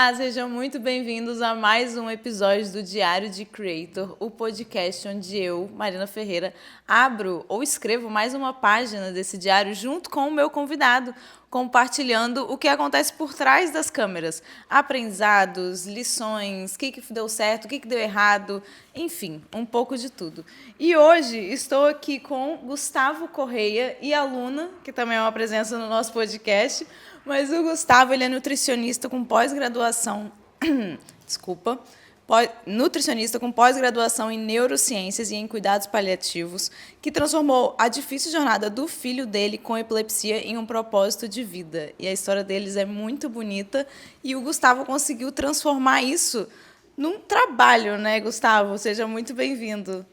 Olá, sejam muito bem-vindos a mais um episódio do Diário de Creator, o podcast onde eu, Marina Ferreira, abro ou escrevo mais uma página desse diário junto com o meu convidado, compartilhando o que acontece por trás das câmeras, aprendizados, lições, o que deu certo, o que deu errado, enfim, um pouco de tudo. E hoje estou aqui com Gustavo Correia e a Luna, que também é uma presença no nosso podcast. Mas o Gustavo, ele é nutricionista com pós-graduação, nutricionista com pós-graduação em neurociências e em cuidados paliativos, que transformou a difícil jornada do filho dele com epilepsia em um propósito de vida. E a história deles é muito bonita e o Gustavo conseguiu transformar isso num trabalho, né, Gustavo? Seja muito bem-vindo.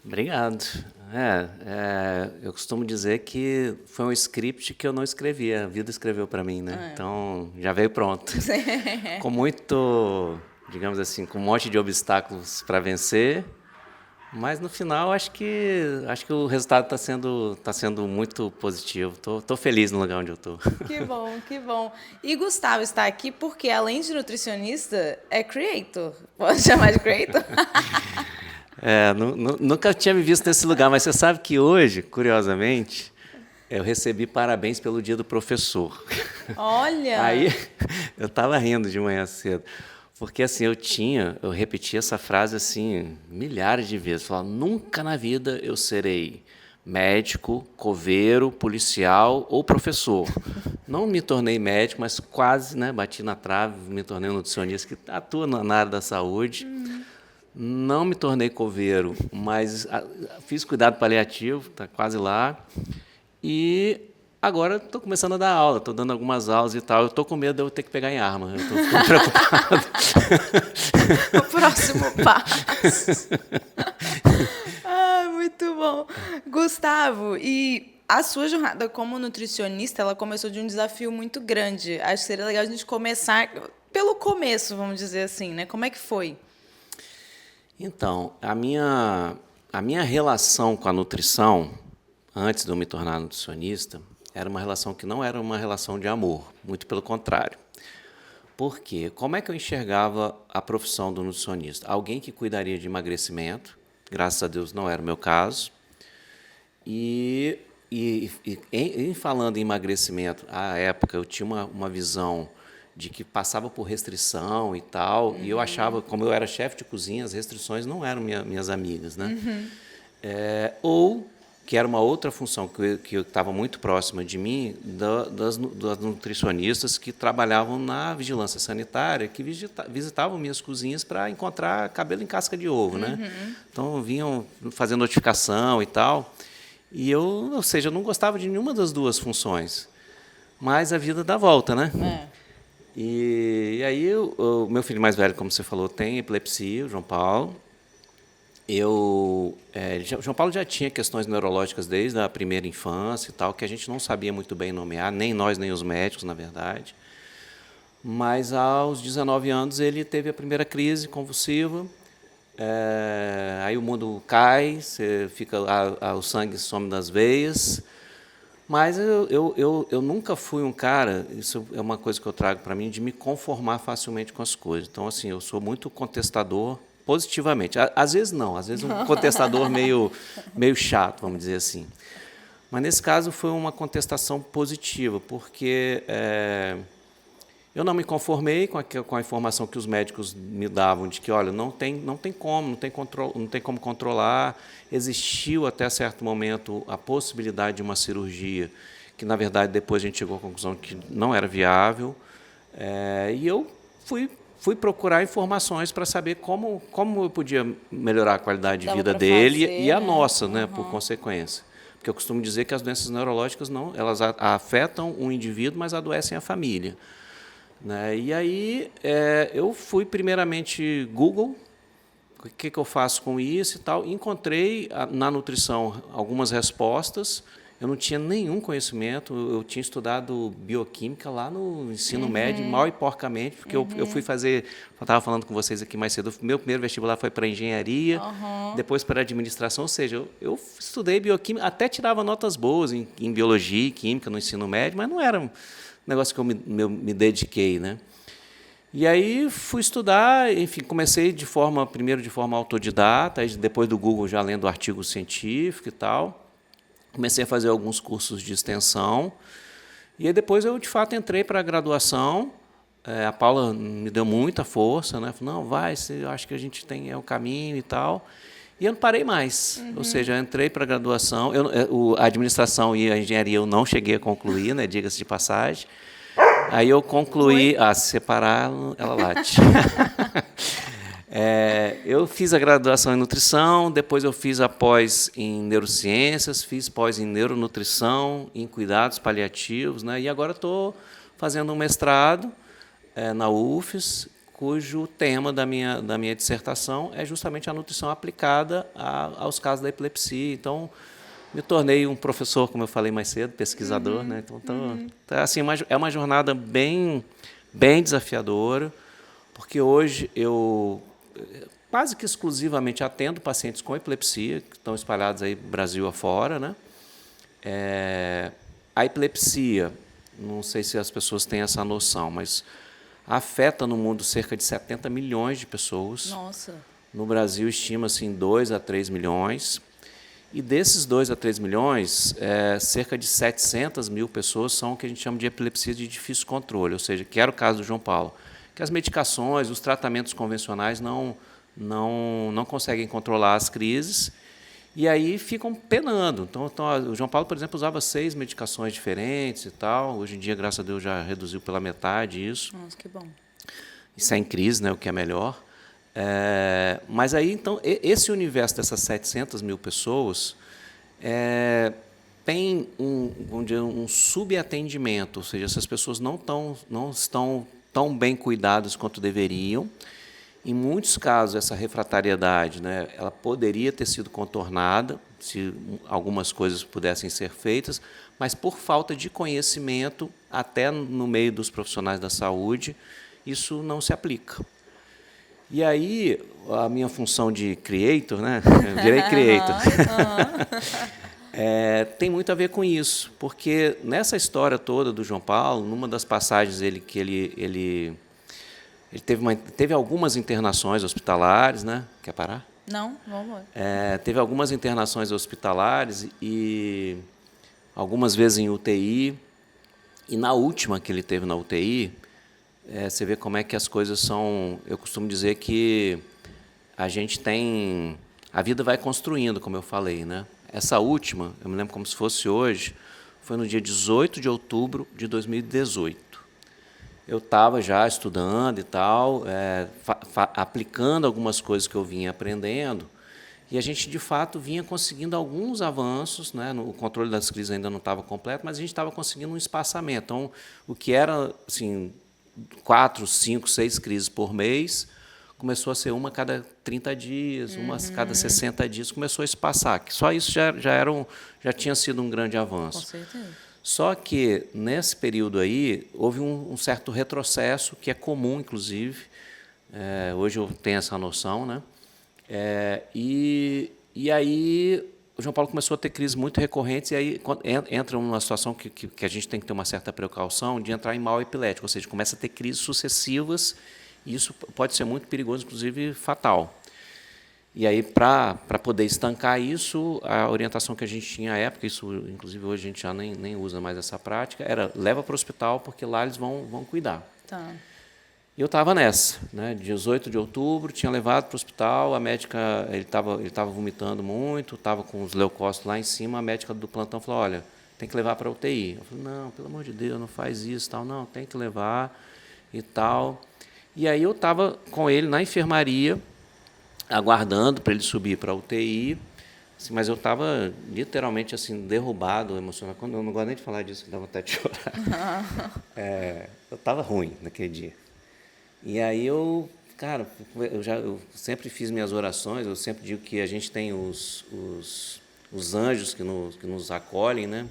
Obrigado. Eu costumo dizer que foi um script que eu não escrevi, a vida escreveu para mim, né? Então, já veio pronto. Com muito, digamos assim, com um monte de obstáculos para vencer, mas no final acho que o resultado está sendo muito positivo. Tô feliz no lugar onde eu estou. Que bom, que bom. E Gustavo está aqui porque, além de nutricionista, é creator. Pode chamar de creator? Nunca tinha me visto nesse lugar, mas você sabe que hoje, curiosamente, eu recebi parabéns pelo Dia do Professor. Olha! Aí eu estava rindo de manhã cedo, porque assim eu repeti essa frase assim milhares de vezes, falava, nunca na vida eu serei médico, coveiro, policial ou professor. Não me tornei médico, mas quase, né, bati na trave, me tornei um nutricionista que atua na área da saúde. Não me tornei coveiro, mas fiz cuidado paliativo, está quase lá. E agora estou começando a dar aula, estou dando algumas aulas e tal. Eu estou com medo de eu ter que pegar em arma, eu estou ficando preocupado. O próximo passo. Muito bom. Gustavo, e a sua jornada como nutricionista, ela começou de um desafio muito grande. Acho que seria legal a gente começar pelo começo, vamos dizer assim, né? Como é que foi? Então, a minha relação com a nutrição, antes de eu me tornar nutricionista, era uma relação que não era uma relação de amor, muito pelo contrário. Por quê? Como é que eu enxergava a profissão do nutricionista? Alguém que cuidaria de emagrecimento, graças a Deus não era o meu caso, e em falando em emagrecimento, à época eu tinha uma visão de que passava por restrição e tal, e eu achava, como eu era chefe de cozinha, as restrições não eram minhas amigas, né? Ou que era uma outra função que estava muito próxima de mim, das nutricionistas que trabalhavam na vigilância sanitária, que visitavam minhas cozinhas para encontrar cabelo em casca de ovo, né? Então, vinham fazer notificação e tal, e ou seja, eu não gostava de nenhuma das duas funções, mas a vida dá volta, né? E aí, o meu filho mais velho, como você falou, tem epilepsia, o João Paulo. João Paulo já tinha questões neurológicas desde a primeira infância e tal, que a gente não sabia muito bem nomear, nem nós, nem os médicos, na verdade. Mas, aos 19 anos, ele teve a primeira crise convulsiva. Aí o mundo cai, o sangue some das veias. Mas eu nunca fui um cara, isso é uma coisa que eu trago para mim, de me conformar facilmente com as coisas. Então, assim, eu sou muito contestador positivamente. Às vezes não, às vezes um contestador meio chato, vamos dizer assim. Mas, nesse caso, foi uma contestação positiva, porque eu não me conformei com a informação que os médicos me davam de que, olha, não tem como controlar. Existiu até certo momento a possibilidade de uma cirurgia, que na verdade depois a gente chegou à conclusão que não era viável. E eu fui procurar informações para saber como eu podia melhorar a qualidade de vida dele e a nossa, né, por consequência. Porque eu costumo dizer que as doenças neurológicas elas afetam o indivíduo, mas adoecem a família. Né? E aí eu fui primeiramente Google, o que eu faço com isso e tal. Encontrei na nutrição algumas respostas. Eu não tinha nenhum conhecimento, eu tinha estudado bioquímica lá no ensino médio, mal e porcamente, porque eu fui fazer, eu estava falando com vocês aqui mais cedo, meu primeiro vestibular foi para engenharia, depois para administração, ou seja, eu estudei bioquímica, até tirava notas boas em biologia e química no ensino médio, mas não era um negócio que eu me dediquei, né? E aí fui estudar, enfim, comecei primeiro de forma autodidata, aí depois do Google já lendo artigo científico e tal. Comecei a fazer alguns cursos de extensão. E aí depois eu, de fato, entrei para a graduação. A Paula me deu muita força, né? Falou, não, vai, eu acho que a gente tem o caminho e tal. E eu não parei mais. Ou seja, eu entrei para a graduação. A administração e a engenharia eu não cheguei a concluir, né? Diga-se de passagem. Aí eu concluí, se separar, ela late. Eu fiz a graduação em nutrição, depois eu fiz a pós em neurociências, fiz pós em neuronutrição, em cuidados paliativos, né? E agora estou fazendo um mestrado na UFES, cujo tema da minha dissertação é justamente a nutrição aplicada aos casos da epilepsia. Então, me tornei um professor, como eu falei mais cedo, pesquisador, né? Então, assim, é uma jornada bem desafiadora, porque hoje eu quase que exclusivamente atendo pacientes com epilepsia, que estão espalhados aí Brasil afora, né? A epilepsia, não sei se as pessoas têm essa noção, mas afeta no mundo cerca de 70 milhões de pessoas. Nossa. No Brasil, estima-se em 2 a 3 milhões. E desses 2 a 3 milhões, cerca de 700 mil pessoas são o que a gente chama de epilepsia de difícil controle, ou seja, que era o caso do João Paulo, que as medicações, os tratamentos convencionais não conseguem controlar as crises e aí ficam penando. Então, o João Paulo, por exemplo, usava 6 medicações diferentes e tal. Hoje em dia, graças a Deus, já reduziu pela metade isso. Nossa, que bom. E sem crise, né, o que é melhor. Mas aí, então, esse universo dessas 700 mil pessoas tem vamos dizer, um subatendimento, ou seja, essas pessoas não estão tão bem cuidadas quanto deveriam. Em muitos casos, essa refratariedade, né, ela poderia ter sido contornada se algumas coisas pudessem ser feitas, mas por falta de conhecimento, até no meio dos profissionais da saúde, isso não se aplica. E aí, a minha função de creator, né? Eu virei creator. Tem muito a ver com isso, porque nessa história toda do João Paulo, numa das passagens que ele teve algumas internações hospitalares, né? Quer parar? Não, vamos. Teve algumas internações hospitalares e algumas vezes em UTI. E na última que ele teve na UTI, você vê como é que as coisas são. Eu costumo dizer que a vida vai construindo, como eu falei, né? Essa última, eu me lembro como se fosse hoje, foi no dia 18 de outubro de 2018. Eu estava já estudando e tal, aplicando algumas coisas que eu vinha aprendendo, e a gente, de fato, vinha conseguindo alguns avanços, né? O controle das crises ainda não estava completo, mas a gente estava conseguindo um espaçamento. Então, o que era assim, 4, 5, 6 crises por mês, começou a ser uma a cada 30 dias, uma a cada 60 dias, começou a espaçar. Só isso já tinha sido um grande avanço. Com certeza. Só que, nesse período aí, houve um certo retrocesso, que é comum, inclusive. Hoje eu tenho essa noção, né? E aí o João Paulo começou a ter crises muito recorrentes, e aí entra numa situação que a gente tem que ter uma certa precaução de entrar em mal epilético, ou seja, começa a ter crises sucessivas, e isso pode ser muito perigoso, inclusive fatal. E aí, para poder estancar isso, a orientação que a gente tinha à época, isso inclusive hoje a gente já nem usa mais essa prática, era leva para o hospital, porque lá eles vão cuidar. Tá. E eu estava nessa, né? 18 de outubro, tinha levado para o hospital, a médica, ele estava vomitando muito, estava com os leucócitos lá em cima, a médica do plantão falou, olha, tem que levar para a UTI. Eu falei, não, pelo amor de Deus, não faz isso, tal, não, tem que levar e tal. E aí eu estava com ele na enfermaria, aguardando para ele subir para a UTI, assim, mas eu estava literalmente assim, derrubado, emocionado. Eu não gosto nem de falar disso, dá vontade de chorar. Eu estava ruim naquele dia. E aí cara, eu sempre fiz minhas orações, eu sempre digo que a gente tem os anjos que nos acolhem, né?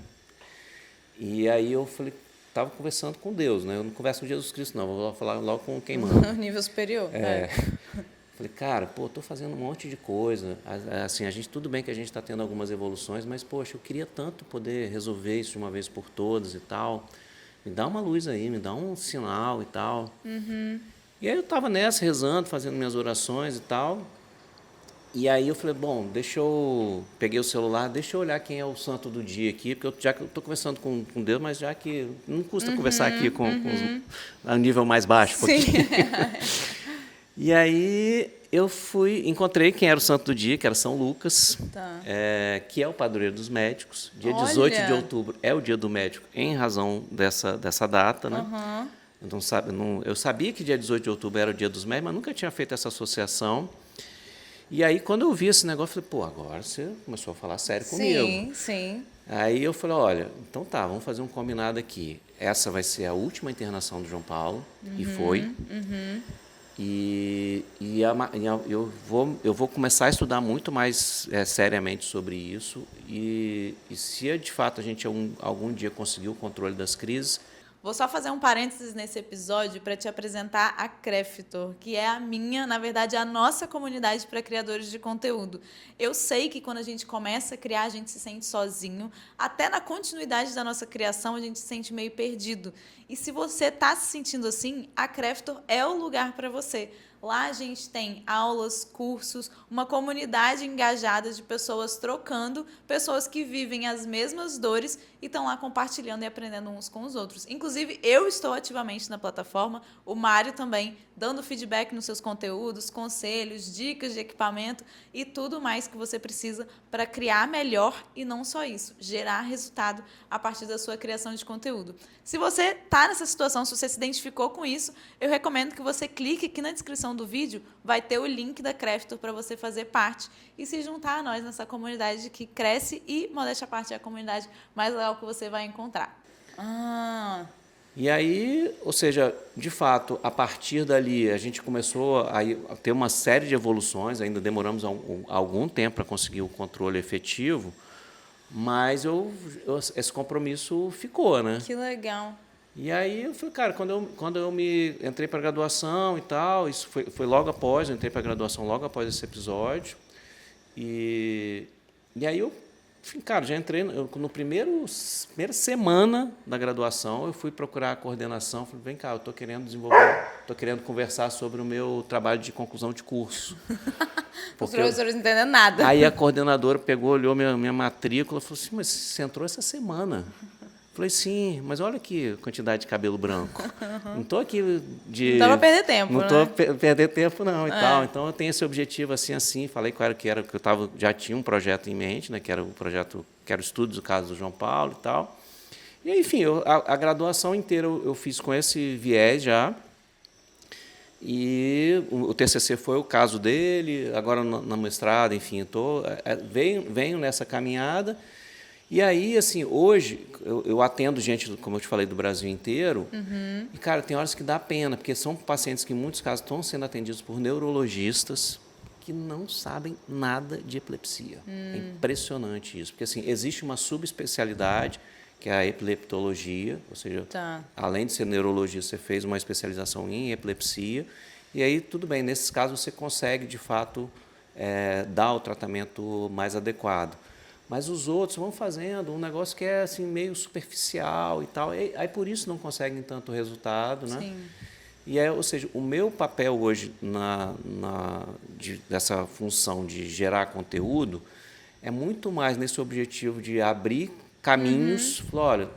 E aí eu falei, estava conversando com Deus, né? Eu não converso com Jesus Cristo, não, vou falar logo com quem manda. Nível superior. Falei, cara, estou fazendo um monte de coisa. Assim, tudo bem que a gente está tendo algumas evoluções, mas, poxa, eu queria tanto poder resolver isso de uma vez por todas e tal. Me dá uma luz aí, me dá um sinal e tal. E aí eu estava nessa, rezando, fazendo minhas orações e tal. E aí eu falei, bom, peguei o celular, deixa eu olhar quem é o santo do dia aqui, porque já que eu estou conversando com Deus, mas já que não custa conversar aqui a nível mais baixo. Sim. E aí eu encontrei quem era o santo do dia, que era São Lucas, Tá. que é o padroeiro dos médicos. Dia Olha! 18 de outubro é o dia do médico, em razão dessa data, né? Então, eu sabia que dia 18 de outubro era o dia dos médicos, mas nunca tinha feito essa associação. E aí, quando eu vi esse negócio, eu falei, pô, agora você começou a falar sério comigo. Sim, sim. Aí eu falei, olha, então tá, vamos fazer um combinado aqui. Essa vai ser a última internação do João Paulo, e foi. E eu vou começar a estudar muito mais seriamente sobre isso. E se de fato a gente algum dia conseguir o controle das crises. Vou só fazer um parênteses nesse episódio para te apresentar a Creftor, que é na verdade, a nossa comunidade para criadores de conteúdo. Eu sei que quando a gente começa a criar, a gente se sente sozinho. Até na continuidade da nossa criação, a gente se sente meio perdido. E se você está se sentindo assim, a Creftor é o lugar para você. Lá a gente tem aulas, cursos, uma comunidade engajada de pessoas trocando, pessoas que vivem as mesmas dores e estão lá compartilhando e aprendendo uns com os outros. Inclusive, eu estou ativamente na plataforma, o Mário também, dando feedback nos seus conteúdos, conselhos, dicas de equipamento e tudo mais que você precisa para criar melhor e não só isso, gerar resultado a partir da sua criação de conteúdo. Se você está nessa situação, se você se identificou com isso, eu recomendo que você clique aqui na descrição do vídeo, vai ter o link da Creftor para você fazer parte e se juntar a nós nessa comunidade que cresce e, modéstia à parte, é a comunidade mais legal que você vai encontrar. E aí, ou seja, de fato, a partir dali a gente começou a ter uma série de evoluções, ainda demoramos algum tempo para conseguir o controle efetivo, mas esse compromisso ficou, né? Que legal. E aí eu falei, cara, quando eu entrei para a graduação e tal, isso foi logo após, eu entrei para a graduação logo após esse episódio, e aí eu, enfim, cara, já entrei no primeira semana da graduação, eu fui procurar a coordenação, falei, vem cá, eu estou querendo conversar sobre o meu trabalho de conclusão de curso. Os professores não entendem nada. Aí a coordenadora olhou minha matrícula e falou assim, mas você entrou essa semana. Falei, sim, mas olha aqui a quantidade de cabelo branco. Não estou aqui de... Não dá para perder tempo, não né? Não estou perder tempo, não, e tal. Então, eu tenho esse objetivo assim. Falei que eu já tinha um projeto em mente, né, que era o projeto, que era o estudo do caso do João Paulo e tal. E, enfim, a graduação inteira eu fiz com esse viés já. E o TCC foi o caso dele, agora na mestrado, enfim, venho nessa caminhada. E aí, assim, hoje, eu atendo gente, como eu te falei, do Brasil inteiro, e, cara, tem horas que dá pena, porque são pacientes que, em muitos casos, estão sendo atendidos por neurologistas que não sabem nada de epilepsia. É impressionante isso, porque, assim, existe uma subespecialidade, que é a epileptologia, ou seja, além de ser neurologista, você fez uma especialização em epilepsia, e aí, tudo bem, nesses casos, você consegue, de fato, dar o tratamento mais adequado. Mas os outros vão fazendo um negócio que é assim, meio superficial e tal. Aí por isso não conseguem tanto resultado, né? Sim. E ou seja, o meu papel hoje dessa função de gerar conteúdo é muito mais nesse objetivo de abrir caminhos. Falar, olha,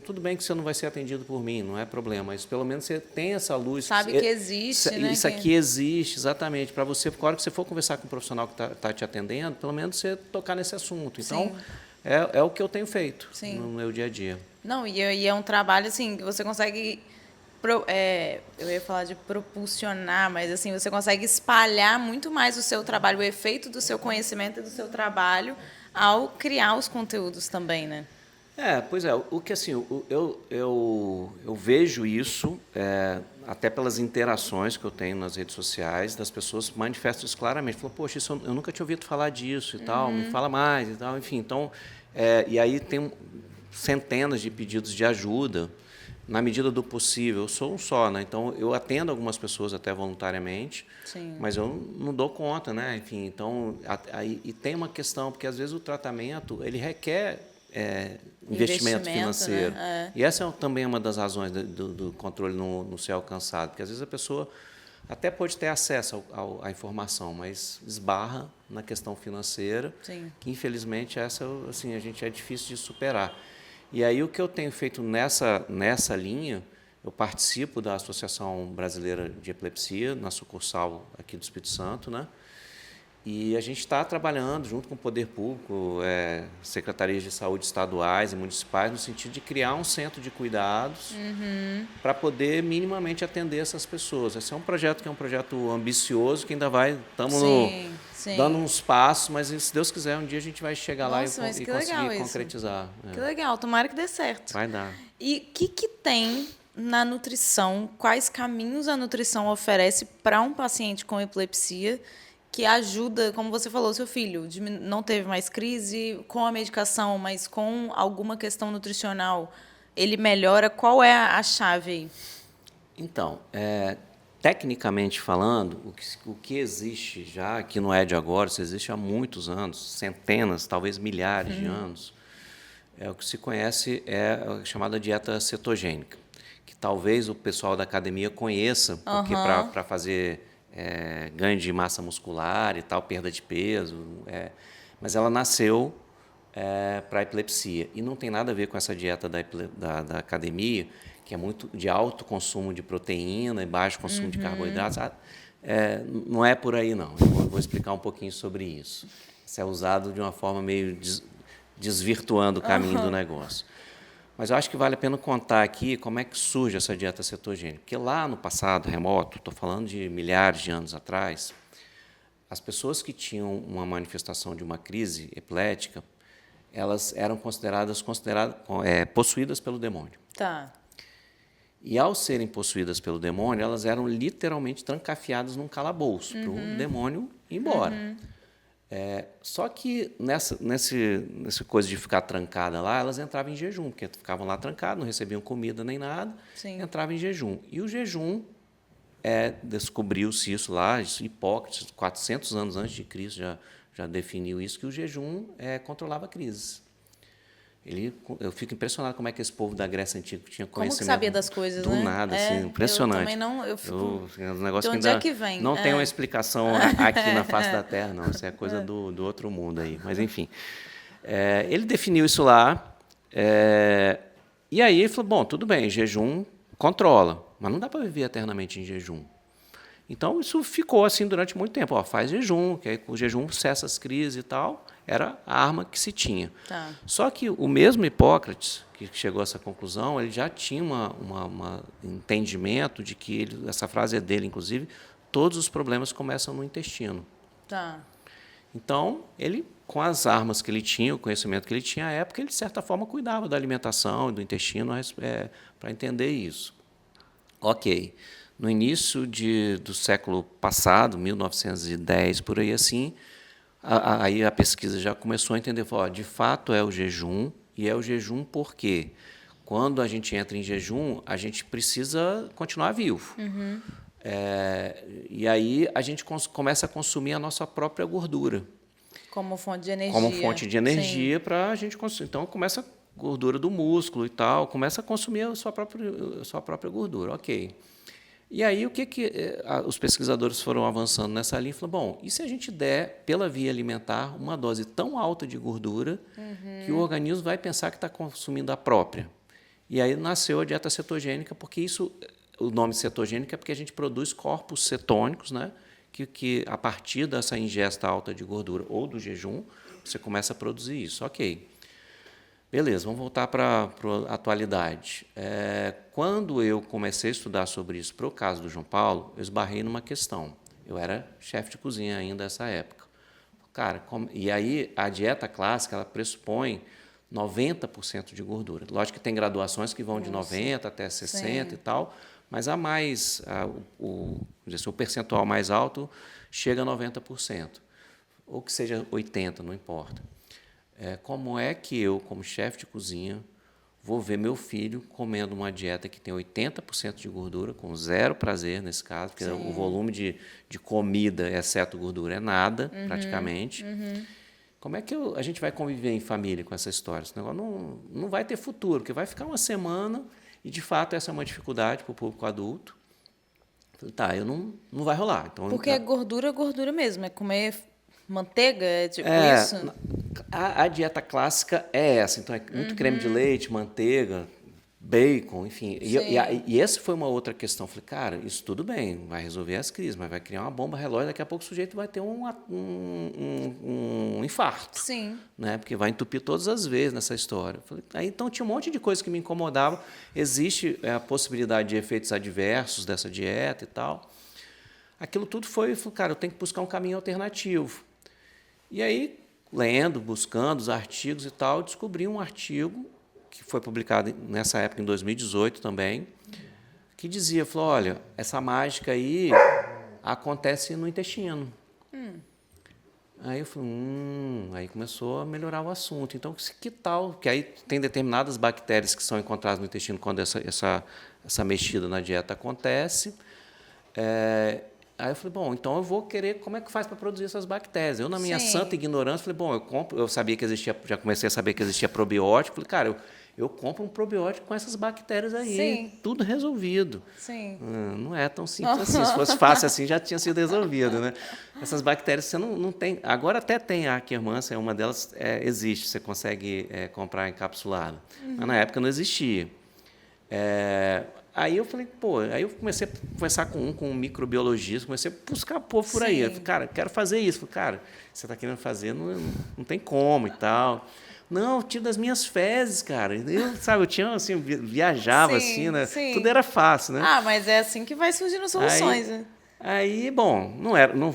tudo bem que você não vai ser atendido por mim, não é problema, mas pelo menos você tem essa luz. Sabe que existe, né? Isso aqui existe, exatamente, para você, na hora que você for conversar com um profissional que está te atendendo, pelo menos você tocar nesse assunto. Então, é o que eu tenho feito no meu dia a dia. Não, e é um trabalho assim, que você consegue... eu ia falar de propulsionar, mas assim, você consegue espalhar muito mais o seu trabalho, o efeito do seu conhecimento e do seu trabalho ao criar os conteúdos também, né? Pois é, o que assim, eu vejo isso, até pelas interações que eu tenho nas redes sociais, das pessoas manifestam isso claramente, falam, poxa, eu nunca tinha ouvido falar disso e tal, me fala mais e tal, enfim, então, e aí tem centenas de pedidos de ajuda, na medida do possível. Eu sou um só, né? Então eu atendo algumas pessoas até voluntariamente, mas eu não dou conta, né? Enfim, então e tem uma questão, porque às vezes o tratamento ele requer investimento financeiro, né? E essa também é uma das razões do controle não ser alcançado, porque às vezes a pessoa até pode ter acesso à informação, mas esbarra na questão financeira, Sim. que infelizmente essa assim, a gente é difícil de superar. E aí o que eu tenho feito nessa linha, eu participo da Associação Brasileira de Epilepsia, na sucursal aqui do Espírito Santo, né? E a gente está trabalhando junto com o poder público, secretarias de saúde estaduais e municipais, no sentido de criar um centro de cuidados para poder minimamente atender essas pessoas. Esse é um projeto que é um projeto ambicioso, que ainda estamos dando uns passos, mas se Deus quiser, um dia a gente vai chegar lá e conseguir concretizar. Que legal, tomara que dê certo. Vai dar. E o que tem na nutrição, quais caminhos a nutrição oferece para um paciente com epilepsia que ajuda, como você falou, seu filho não teve mais crise com a medicação, mas com alguma questão nutricional, ele melhora? Qual é a chave aí? Então, tecnicamente falando, o que existe já, que não é de agora, isso existe há muitos anos, centenas, talvez milhares de anos, o que se conhece é a chamada dieta cetogênica, que talvez o pessoal da academia conheça, porque para fazer ganho de massa muscular e tal, perda de peso, mas ela nasceu para epilepsia e não tem nada a ver com essa dieta da academia, que é muito de alto consumo de proteína e baixo consumo de carboidratos. Não é por aí, não. Eu vou explicar um pouquinho sobre isso. Isso é usado de uma forma meio desvirtuando o caminho do negócio. Mas eu acho que vale a pena contar aqui como é que surge essa dieta cetogênica. Porque lá no passado remoto, estou falando de milhares de anos atrás, as pessoas que tinham uma manifestação de uma crise epilética, elas eram consideradas possuídas pelo demônio. Tá. E, ao serem possuídas pelo demônio, elas eram literalmente trancafiadas num calabouço, para o demônio ir embora. Só que nessa coisa de ficar trancada lá, elas entravam em jejum, porque ficavam lá trancadas, não recebiam comida nem nada, entravam em jejum. E o jejum, descobriu-se isso lá, Hipócrates, 400 anos antes de Cristo, já definiu isso, que o jejum controlava crises. Eu fico impressionado como é que esse povo da Grécia Antiga tinha conhecimento. Como que sabia das coisas, do nada, assim, impressionante. Eu também não, eu fico... um negócio de onde que ainda é que vem? Não tem uma explicação aqui na face da Terra, não. Isso é coisa do outro mundo aí. Mas, enfim. Ele definiu isso lá, e aí ele falou, bom, tudo bem, jejum controla, mas não dá para viver eternamente em jejum. Então, isso ficou assim durante muito tempo. Faz jejum, que aí com o jejum cessa as crises e tal. Era a arma que se tinha. Tá. Só que o mesmo Hipócrates, que chegou a essa conclusão, ele já tinha um entendimento de que, essa frase é dele, inclusive, todos os problemas começam no intestino. Tá. Então, ele, com as armas que ele tinha, o conhecimento que ele tinha à época, ele, de certa forma, cuidava da alimentação e do intestino para entender isso. Ok. No início do século passado, 1910, por aí assim, aí a pesquisa já começou a entender, de fato é o jejum, e é o jejum porque quando a gente entra em jejum, a gente precisa continuar vivo. E aí a gente começa a consumir a nossa própria gordura. Como fonte de energia. Como fonte de energia para a gente consumir. Então, começa a gordura do músculo e tal, começa a consumir a sua própria gordura. Ok. E aí, o que os pesquisadores foram avançando nessa linha? Falaram, bom, e se a gente der, pela via alimentar, uma dose tão alta de gordura que o organismo vai pensar que está consumindo a própria? E aí nasceu a dieta cetogênica, porque o nome cetogênica é porque a gente produz corpos cetônicos, né? Que a partir dessa ingesta alta de gordura ou do jejum, você começa a produzir isso. Ok. Beleza, vamos voltar para a atualidade. Quando eu comecei a estudar sobre isso para o caso do João Paulo, eu esbarrei numa questão. Eu era chefe de cozinha ainda nessa época. Cara, e aí a dieta clássica ela pressupõe 90% de gordura. Lógico que tem graduações que vão de 90% até 60% e tal, mas o percentual mais alto chega a 90%. Ou que seja 80%, não importa. Como é que eu, como chefe de cozinha, vou ver meu filho comendo uma dieta que tem 80% de gordura, com zero prazer nesse caso, porque o volume de comida, exceto gordura, é nada, praticamente. Como é que a gente vai conviver em família com essa história? Esse negócio não vai ter futuro, porque vai ficar uma semana, e, de fato, essa é uma dificuldade para o público adulto. Falei, tá, eu não vai rolar. Então, Porque é gordura mesmo. É comer manteiga, é tipo isso? a dieta clássica é essa. Então, é muito creme de leite, manteiga, bacon, enfim. E essa foi uma outra questão. Falei, cara, isso tudo bem, vai resolver as crises, mas vai criar uma bomba relógio, daqui a pouco o sujeito vai ter um infarto. Sim. Né? Porque vai entupir todas as vezes nessa história. Falei, aí, então, tinha um monte de coisa que me incomodava. Existe a possibilidade de efeitos adversos dessa dieta e tal. Aquilo tudo falei, cara, eu tenho que buscar um caminho alternativo. E aí, lendo, buscando os artigos e tal, descobri um artigo que foi publicado nessa época, em 2018 também, que dizia, falou, olha, essa mágica aí acontece no intestino. Aí eu falei, aí começou a melhorar o assunto. Então, que tal? Que aí tem determinadas bactérias que são encontradas no intestino quando essa mexida na dieta acontece. Aí eu falei, bom, então eu vou querer como é que faz para produzir essas bactérias. Eu, na minha santa ignorância, falei, bom, eu sabia que existia, já comecei a saber que existia probiótico. Falei, cara, eu compro um probiótico com essas bactérias aí, Sim. tudo resolvido. Sim. Não é tão simples assim. Se fosse fácil assim, já tinha sido resolvido, né? Essas bactérias você não tem. Agora até tem a Akkermansia, uma delas existe, você consegue comprar encapsulada. Mas na época não existia. Aí eu falei, aí eu comecei a conversar com um microbiologista, comecei a buscar por aí. Eu falei, cara, quero fazer isso. Eu falei, cara, você está querendo fazer, não tem como e tal. Não, eu tiro das minhas fezes, cara. Eu tinha, assim, viajava, assim, né? Tudo era fácil, né? Mas é assim que vai surgindo soluções, né? Aí, bom,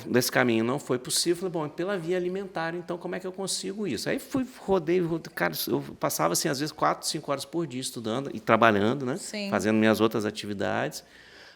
desse caminho não foi possível. Falei, bom, pela via alimentar, então, como é que eu consigo isso? Aí rodei, cara, eu passava, assim, às vezes 4, 5 horas por dia estudando e trabalhando, né? Sim. Fazendo minhas outras atividades,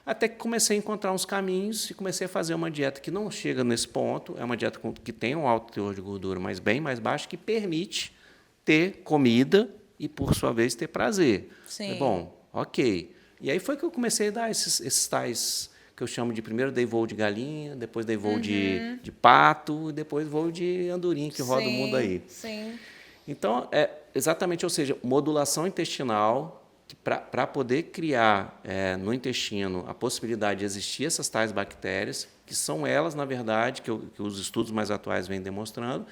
até que comecei a encontrar uns caminhos e comecei a fazer uma dieta que não chega nesse ponto, é uma dieta que tem um alto teor de gordura, mas bem mais baixo, que permite ter comida e, por sua vez, ter prazer. Sim. Bom, ok. E aí foi que eu comecei a dar esses tais que eu chamo de primeiro dei voo de galinha, depois dei voo de pato, e depois voo de andorinha, que roda o mundo aí. Sim. Então, exatamente, ou seja, modulação intestinal, para poder criar no intestino a possibilidade de existir essas tais bactérias, que são elas, na verdade, que os estudos mais atuais vêm demonstrando,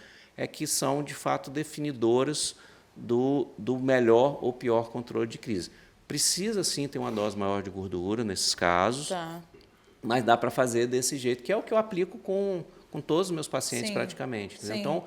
que são, de fato, definidoras do melhor ou pior controle de crise. Precisa, sim, ter uma dose maior de gordura nesses casos, mas dá para fazer desse jeito, que é o que eu aplico com todos os meus pacientes, praticamente. Então,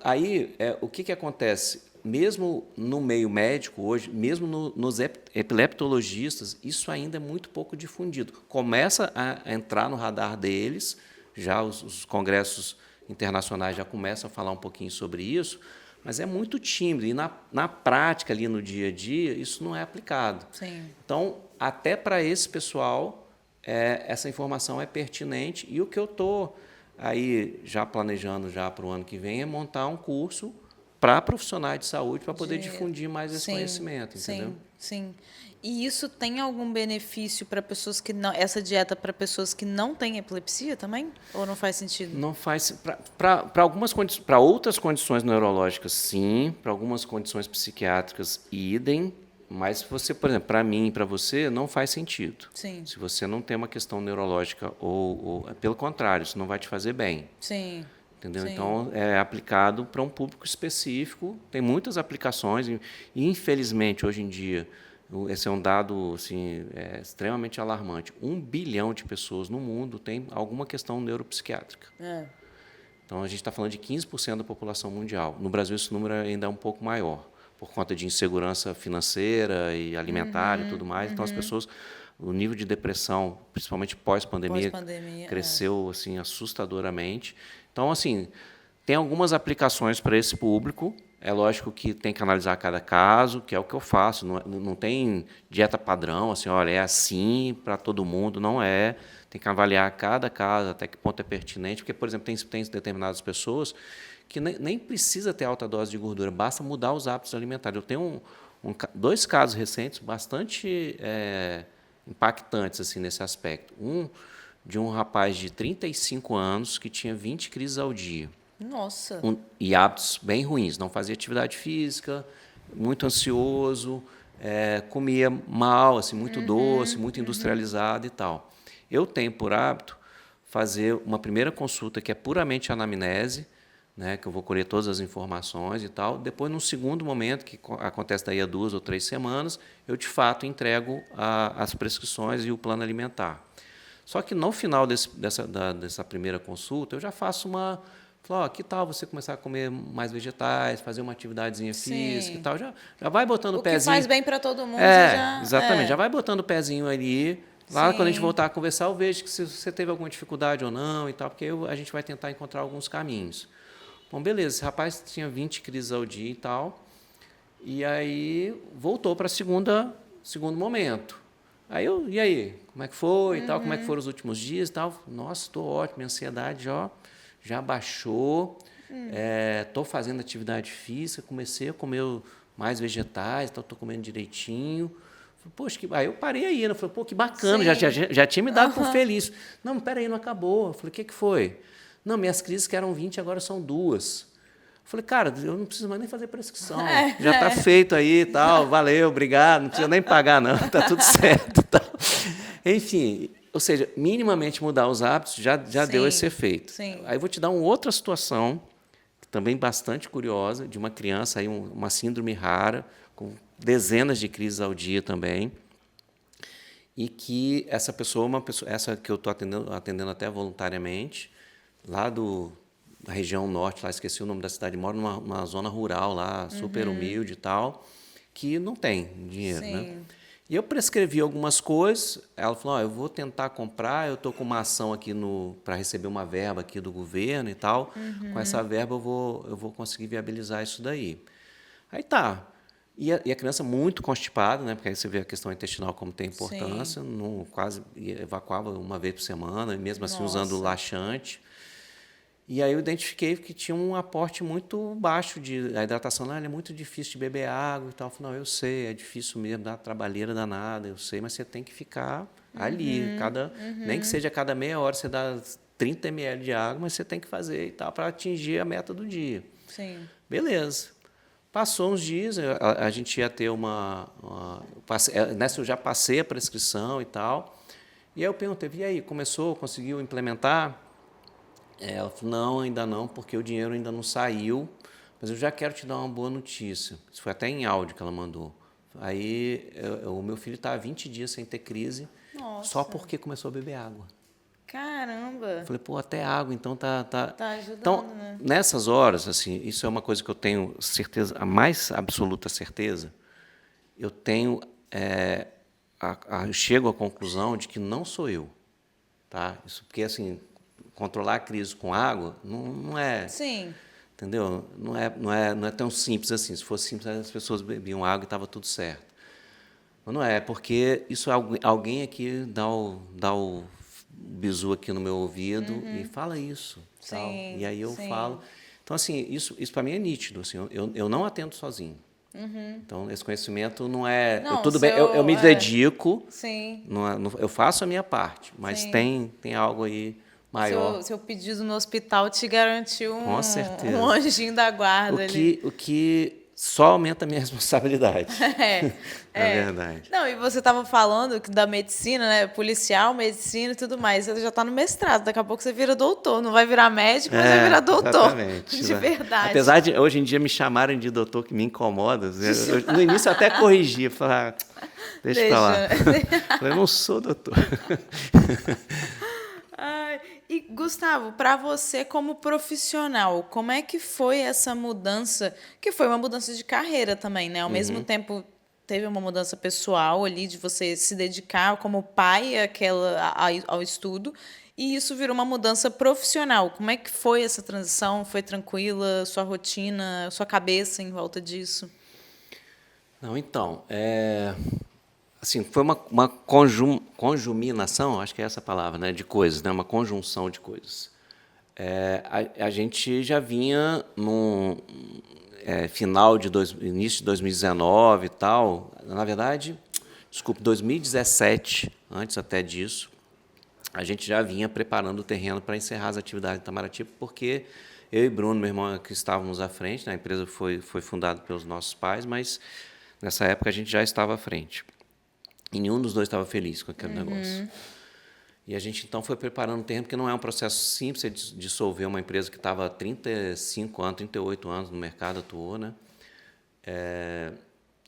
aí, o que acontece? Mesmo no meio médico hoje, mesmo nos epileptologistas, isso ainda é muito pouco difundido. Começa a entrar no radar deles, já os congressos internacionais já começam a falar um pouquinho sobre isso, mas é muito tímido. E, na prática, ali no dia a dia, isso não é aplicado. Sim. Então, até para esse pessoal, essa informação é pertinente. E o que eu estou aí já planejando já para o ano que vem é montar um curso para profissionais de saúde para poder difundir mais esse conhecimento, entendeu? Sim. E isso tem algum benefício para pessoas que não, essa dieta para pessoas que não têm epilepsia também? Ou não faz sentido? Não faz. Para outras condições neurológicas, sim. Para algumas condições psiquiátricas, idem. Mas você, por exemplo, para mim e para você, não faz sentido. Sim. Se você não tem uma questão neurológica ou pelo contrário, isso não vai te fazer bem. Sim. Entendeu? Sim. Então, é aplicado para um público específico. Tem muitas aplicações e, infelizmente, hoje em dia, esse é um dado assim, extremamente alarmante. 1 bilhão de pessoas no mundo tem alguma questão neuropsiquiátrica. Então, a gente está falando de 15% da população mundial. No Brasil, esse número ainda é um pouco maior, por conta de insegurança financeira e alimentar e tudo mais. Então, as pessoas, o nível de depressão, principalmente pós-pandemia, cresceu assim, assustadoramente. Então, assim, tem algumas aplicações para esse público. É lógico que tem que analisar cada caso, que é o que eu faço. Não tem dieta padrão, assim, olha, é assim para todo mundo, não é. Tem que avaliar cada caso, até que ponto é pertinente. Porque, por exemplo, tem determinadas pessoas que nem precisa ter alta dose de gordura, basta mudar os hábitos alimentares. Eu tenho 2 casos recentes bastante impactantes assim, nesse aspecto. Um de um rapaz de 35 anos que tinha 20 crises ao dia. Nossa! E hábitos bem ruins. Não fazia atividade física, muito ansioso, comia mal, assim, muito doce, muito industrializado e tal. eu tenho por hábito fazer uma primeira consulta que é puramente anamnese, né, que eu vou colher todas as informações e tal. Depois, num segundo momento, que acontece daí a 2 ou 3 semanas, eu, de fato, entrego as prescrições e o plano alimentar. Só que, no final dessa primeira consulta, eu já faço falo, que tal você começar a comer mais vegetais, fazer uma atividadezinha física e tal. Já vai botando o pezinho. O que faz bem para todo mundo. Exatamente. Já vai botando o pezinho ali. Lá, quando a gente voltar a conversar, eu vejo que se você teve alguma dificuldade ou não e tal, porque a gente vai tentar encontrar alguns caminhos. Bom, beleza, esse rapaz tinha 20 crises ao dia e tal, e aí voltou para segundo momento. Aí e aí, como é que foi e tal, como é que foram os últimos dias e tal? Nossa, estou ótimo, minha ansiedade já baixou, estou fazendo atividade física, comecei a comer mais vegetais, estou comendo direitinho. Poxa, aí eu parei aí, né? Falei, pô, que bacana, já tinha me dado por feliz. Não, peraí, não acabou. Eu falei, o que foi? Não, minhas crises que eram 20, agora são 2. Eu falei, cara, eu não preciso mais nem fazer prescrição. Já está feito aí e tal, valeu, obrigado, não precisa nem pagar, não, está tudo certo. Tal. Enfim, ou seja, minimamente mudar os hábitos já deu esse efeito. Sim. Aí eu vou te dar uma outra situação, também bastante curiosa, de uma criança, aí, uma síndrome rara, com dezenas de crises ao dia também, e que essa pessoa, essa que eu estou atendendo até voluntariamente, lá da região norte, lá esqueci o nome da cidade, mora numa zona rural lá, super humilde e tal, que não tem dinheiro, né? E eu prescrevi algumas coisas, ela falou, eu vou tentar comprar, eu estou com uma ação aqui para receber uma verba aqui do governo e tal, com essa verba eu vou conseguir viabilizar isso daí. Aí tá. E a criança muito constipada, né? Porque aí você vê a questão intestinal como tem importância, quase evacuava uma vez por semana, mesmo assim usando laxante. E aí eu identifiquei que tinha um aporte muito baixo a hidratação. É muito difícil de beber água e tal. Eu falei, não, eu sei, é difícil mesmo, dá trabalheira danada, eu sei, mas você tem que ficar ali. Nem que seja a cada meia hora você dá 30 ml de água, mas você tem que fazer e tal para atingir a meta do dia. Sim. Beleza. Passou uns dias, a gente ia ter nessa eu já passei a prescrição e tal. E aí eu perguntei, e aí, conseguiu implementar? Ela falou, não, ainda não, porque o dinheiro ainda não saiu, mas eu já quero te dar uma boa notícia. Isso foi até em áudio que ela mandou. Aí o meu filho está há 20 dias sem ter crise, só porque começou a beber água. Caramba! Eu falei, pô, até água, então tá ajudando, então, né? Nessas horas, assim, isso é uma coisa que eu tenho certeza, a mais absoluta certeza, eu tenho, eu chego à conclusão de que não sou eu, tá? Isso porque, assim, controlar a crise com água não é... Sim. Entendeu? Não é tão simples assim. Se fosse simples, as pessoas bebiam água e estava tudo certo. Mas não é, porque isso alguém aqui dá o bizu aqui no meu ouvido e fala isso. Sim, tal. E aí eu falo. Então, assim, isso para mim é nítido. Assim, eu não atendo sozinho. Então, esse conhecimento não é... tudo bem, eu me dedico, Sim. eu faço a minha parte, mas tem algo aí maior. Seu pedido no hospital te garantiu Com certeza. Um anjinho da guarda ali. O que só aumenta a minha responsabilidade. É verdade. Não, e você estava falando da medicina, né? Policial, medicina e tudo mais. Você já está no mestrado, daqui a pouco você vira doutor. Não vai virar médico, mas vai virar doutor. Exatamente. De verdade. Apesar de hoje em dia me chamarem de doutor, que me incomoda. No início eu até corrigia, falava, deixa pra lá. Eu não sou doutor. E, Gustavo, para você como profissional, como é que foi essa mudança? Que foi uma mudança de carreira também, né? Ao mesmo tempo, teve uma mudança pessoal ali, de você se dedicar como pai ao estudo, e isso virou uma mudança profissional. Como é que foi essa transição? Foi tranquila? Sua rotina, sua cabeça em volta disso? Não, então, assim, foi uma conjuminação, acho que é essa a palavra, né, de coisas, né, uma conjunção de coisas. A gente já vinha no início de 2019 e tal, na verdade, 2017, antes até disso, a gente já vinha preparando o terreno para encerrar as atividades de Itamaraty, porque eu e Bruno, meu irmão, que estávamos à frente, né, a empresa foi fundada pelos nossos pais, mas nessa época a gente já estava à frente. E nenhum dos dois estava feliz com aquele negócio. E a gente, então, foi preparando o terreno, porque não é um processo simples de dissolver uma empresa que estava há 35 anos, 38 anos no mercado, atuou, né?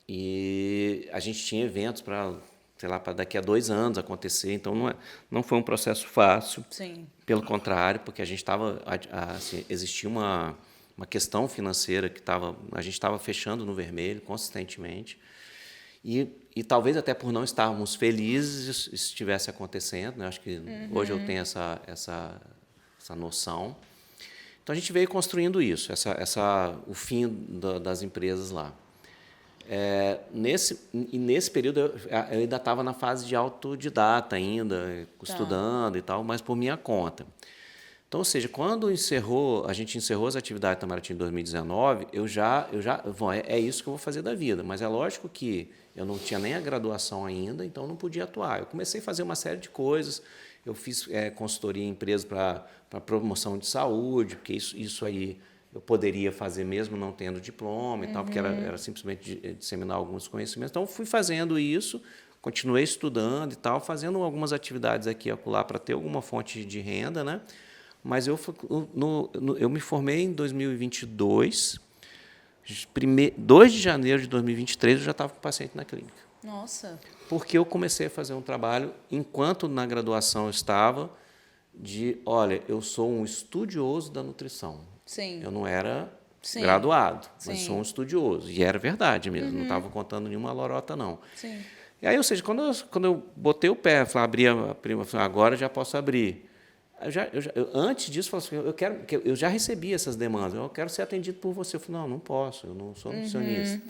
E a gente tinha eventos para, sei lá, para daqui a 2 anos acontecer, então não foi um processo fácil. Sim. Pelo contrário, porque a gente estava, assim, existia uma questão financeira que a gente estava fechando no vermelho consistentemente. E talvez até por não estarmos felizes isso estivesse acontecendo, né? Acho que hoje eu tenho essa noção. Então a gente veio construindo isso, o fim das empresas lá. Nesse período eu ainda estava na fase de autodidata ainda, estudando e tal, mas por minha conta. Então, ou seja, quando a gente encerrou as atividades da Itamaraty em 2019, bom, é isso que eu vou fazer da vida. Mas é lógico que eu não tinha nem a graduação ainda, então não podia atuar. Eu comecei a fazer uma série de coisas. Eu fiz consultoria em empresas para promoção de saúde, porque isso aí eu poderia fazer mesmo não tendo diploma e tal, porque era simplesmente disseminar alguns conhecimentos. Então, fui fazendo isso, continuei estudando e tal, fazendo algumas atividades aqui e acolá para ter alguma fonte de renda, né? Mas eu me formei em 2022, 2 de janeiro de 2023 eu já estava com o paciente na clínica. Nossa. Porque eu comecei a fazer um trabalho, enquanto na graduação eu estava, olha, eu sou um estudioso da nutrição. Sim. Eu não era graduado, mas Sim. sou um estudioso. E era verdade mesmo, não estava contando nenhuma lorota, não. Sim. E aí, ou seja, quando eu botei o pé, abri a prima, agora já posso abrir. Antes disso, eu falei assim, eu já recebi essas demandas, eu quero ser atendido por você. Eu falei, não posso, eu não sou nutricionista.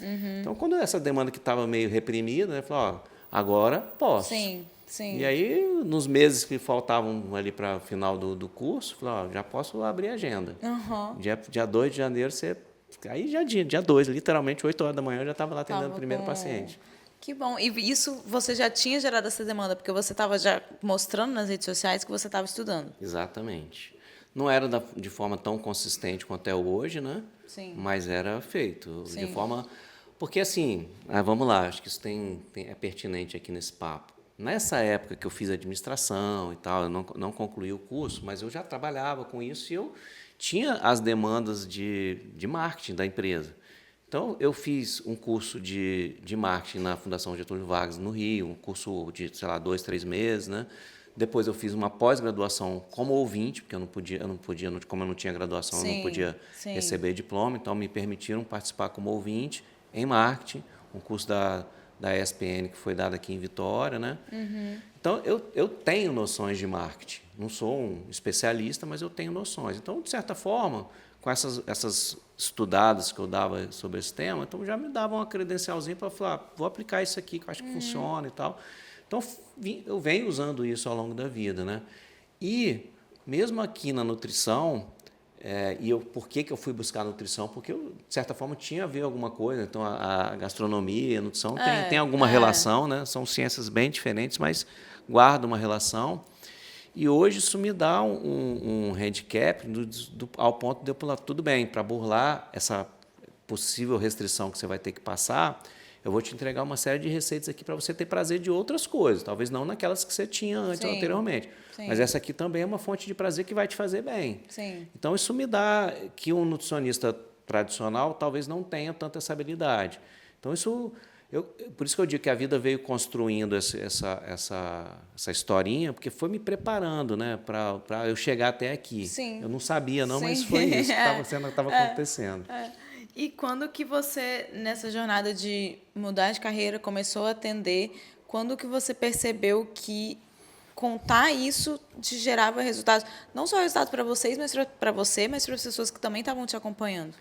Então, quando essa demanda que estava meio reprimida, eu falei, agora posso. Sim, sim. E aí, nos meses que faltavam ali para o final do curso, eu falei, já posso abrir a agenda. Dia 2 de janeiro, aí dia 2, literalmente, 8 horas da manhã, eu já estava lá atendendo o primeiro paciente. Que bom. E isso você já tinha gerado essa demanda, porque você estava já mostrando nas redes sociais que você estava estudando. Exatamente. Não era de forma tão consistente quanto é hoje, né? Sim. Mas era feito Sim. de forma... Porque, assim, vamos lá, acho que isso é pertinente aqui nesse papo. Nessa época que eu fiz administração e tal, eu não concluí o curso, mas eu já trabalhava com isso e eu tinha as demandas de marketing da empresa. Então, eu fiz um curso de marketing na Fundação Getúlio Vargas, no Rio, um curso de, 2, 3 meses, né? Depois eu fiz uma pós-graduação como ouvinte, porque eu não podia, como eu não tinha graduação, eu não podia receber diploma, então me permitiram participar como ouvinte em marketing, um curso da ESPN que foi dado aqui em Vitória, né? Então, eu tenho noções de marketing. Não sou um especialista, mas eu tenho noções. Então, de certa forma, com essas estudadas que eu dava sobre esse tema, então já me davam uma credencialzinha para falar, vou aplicar isso aqui, que eu acho que funciona e tal. Então, eu venho usando isso ao longo da vida, né? E, mesmo aqui na nutrição, por que eu fui buscar a nutrição? Porque eu, de certa forma, tinha a ver alguma coisa. Então, a gastronomia, a nutrição tem alguma relação, né? São ciências bem diferentes, mas guardam uma relação. E hoje isso me dá um handicap ao ponto de eu falar, tudo bem, para burlar essa possível restrição que você vai ter que passar, eu vou te entregar uma série de receitas aqui para você ter prazer de outras coisas, talvez não naquelas que você tinha anteriormente. Sim. Mas essa aqui também é uma fonte de prazer que vai te fazer bem. Sim. Então, isso me dá que um nutricionista tradicional talvez não tenha tanta essa habilidade. Então, por isso que eu digo que a vida veio construindo essa historinha, porque foi me preparando, né, para eu chegar até aqui. Sim. Eu não sabia, não, mas foi isso que estava acontecendo. E quando que você, nessa jornada de mudar de carreira, começou a atender, quando que você percebeu que contar isso te gerava resultados? Não só resultados para vocês, mas para você, mas para as pessoas que também estavam te acompanhando.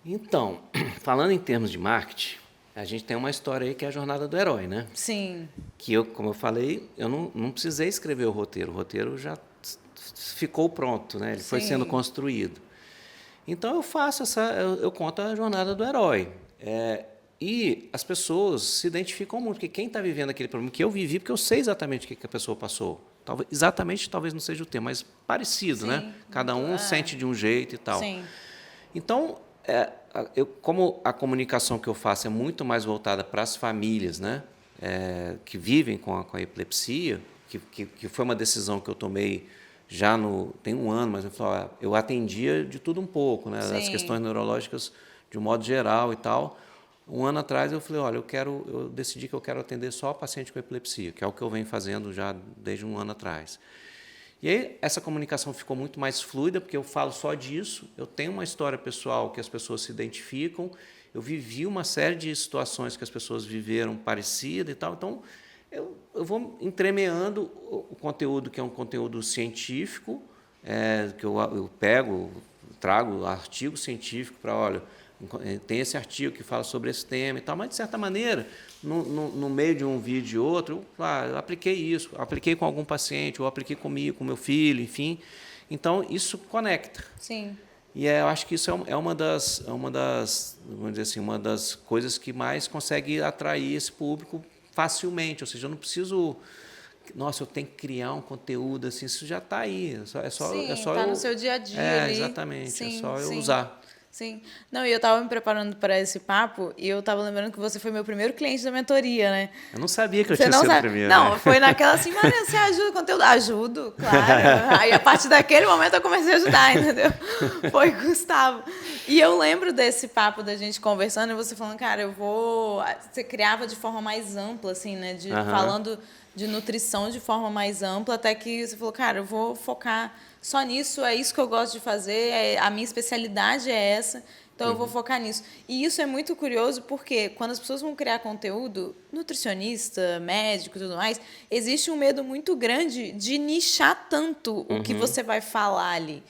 Então, falando em termos de marketing, a gente tem uma história aí que é a jornada do herói, né? Sim. Que como eu falei, eu não precisei escrever o roteiro já ficou pronto, né? Ele foi sendo construído. Então eu conto a jornada do herói. E as pessoas se identificam muito, porque quem está vivendo aquele problema que eu vivi, porque eu sei exatamente o que a pessoa passou. Talvez não seja o termo, mas parecido, né? Cada um sente de um jeito e tal. Sim. Então, como a comunicação que eu faço é muito mais voltada para as famílias, né, que vivem com a epilepsia, que foi uma decisão que eu tomei já tem um ano, mas eu atendia de tudo um pouco, né? As questões neurológicas de um modo geral e tal. Um ano atrás eu falei, olha, eu decidi que eu quero atender só paciente com epilepsia, que é o que eu venho fazendo já desde um ano atrás. E aí essa comunicação ficou muito mais fluida, porque eu falo só disso, eu tenho uma história pessoal que as pessoas se identificam, eu vivi uma série de situações que as pessoas viveram parecida e tal, então eu vou entremeando o conteúdo, que é um conteúdo científico, que eu trago artigo científico para, olha, tem esse artigo que fala sobre esse tema e tal, mas, de certa maneira, no meio de um vídeo e outro, eu apliquei isso, apliquei com algum paciente, ou apliquei comigo, com meu filho, enfim. Então, isso conecta. Sim. E eu acho que isso é uma das, vamos dizer assim, uma das coisas que mais consegue atrair esse público facilmente. Ou seja, eu não preciso... Nossa, eu tenho que criar um conteúdo assim, isso já está aí. É só está no seu dia a dia ali. Exatamente, sim, é só eu usar. Sim. Não, e eu estava me preparando para esse papo e eu estava lembrando que você foi meu primeiro cliente da mentoria, né? Eu não sabia que eu tinha sido o primeiro. Não, né? Foi naquela assim, Mariana, você ajuda o conteúdo? Ajudo, claro. Aí, a partir daquele momento, eu comecei a ajudar, entendeu? Foi Gustavo. E eu lembro desse papo da gente conversando e você falando, cara, Você criava de forma mais ampla, assim, né? Falando de nutrição de forma mais ampla, até que você falou, cara, eu vou focar só nisso, é isso que eu gosto de fazer, a minha especialidade é essa, então eu vou focar nisso. E isso é muito curioso porque quando as pessoas vão criar conteúdo, nutricionista, médico e tudo mais, existe um medo muito grande de nichar tanto o que você vai falar ali.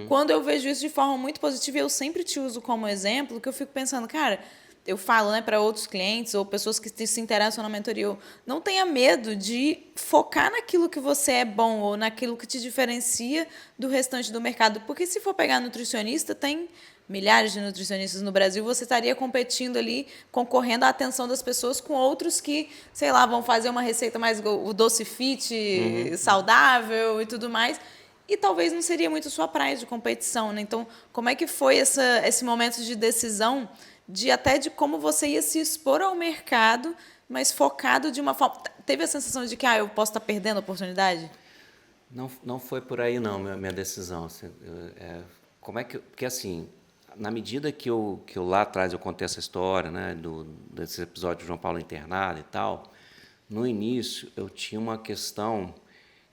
Quando eu vejo isso de forma muito positiva, eu sempre te uso como exemplo, que eu fico pensando, cara... Eu falo, né, para outros clientes ou pessoas que se interessam na mentoria, não tenha medo de focar naquilo que você é bom ou naquilo que te diferencia do restante do mercado. Porque se for pegar nutricionista, tem milhares de nutricionistas no Brasil, você estaria competindo ali, concorrendo à atenção das pessoas com outros que, sei lá, vão fazer uma receita mais o doce fit, saudável e tudo mais. E talvez não seria muito sua praia de competição, né? Então, como é que foi esse momento de decisão até de como você ia se expor ao mercado, mas focado de uma forma... Teve a sensação de que eu posso estar perdendo a oportunidade? Não foi por aí, não, minha decisão. Como é que... Porque, assim, na medida que eu lá atrás eu contei essa história, né, desse episódio de João Paulo internado e tal, no início eu tinha uma questão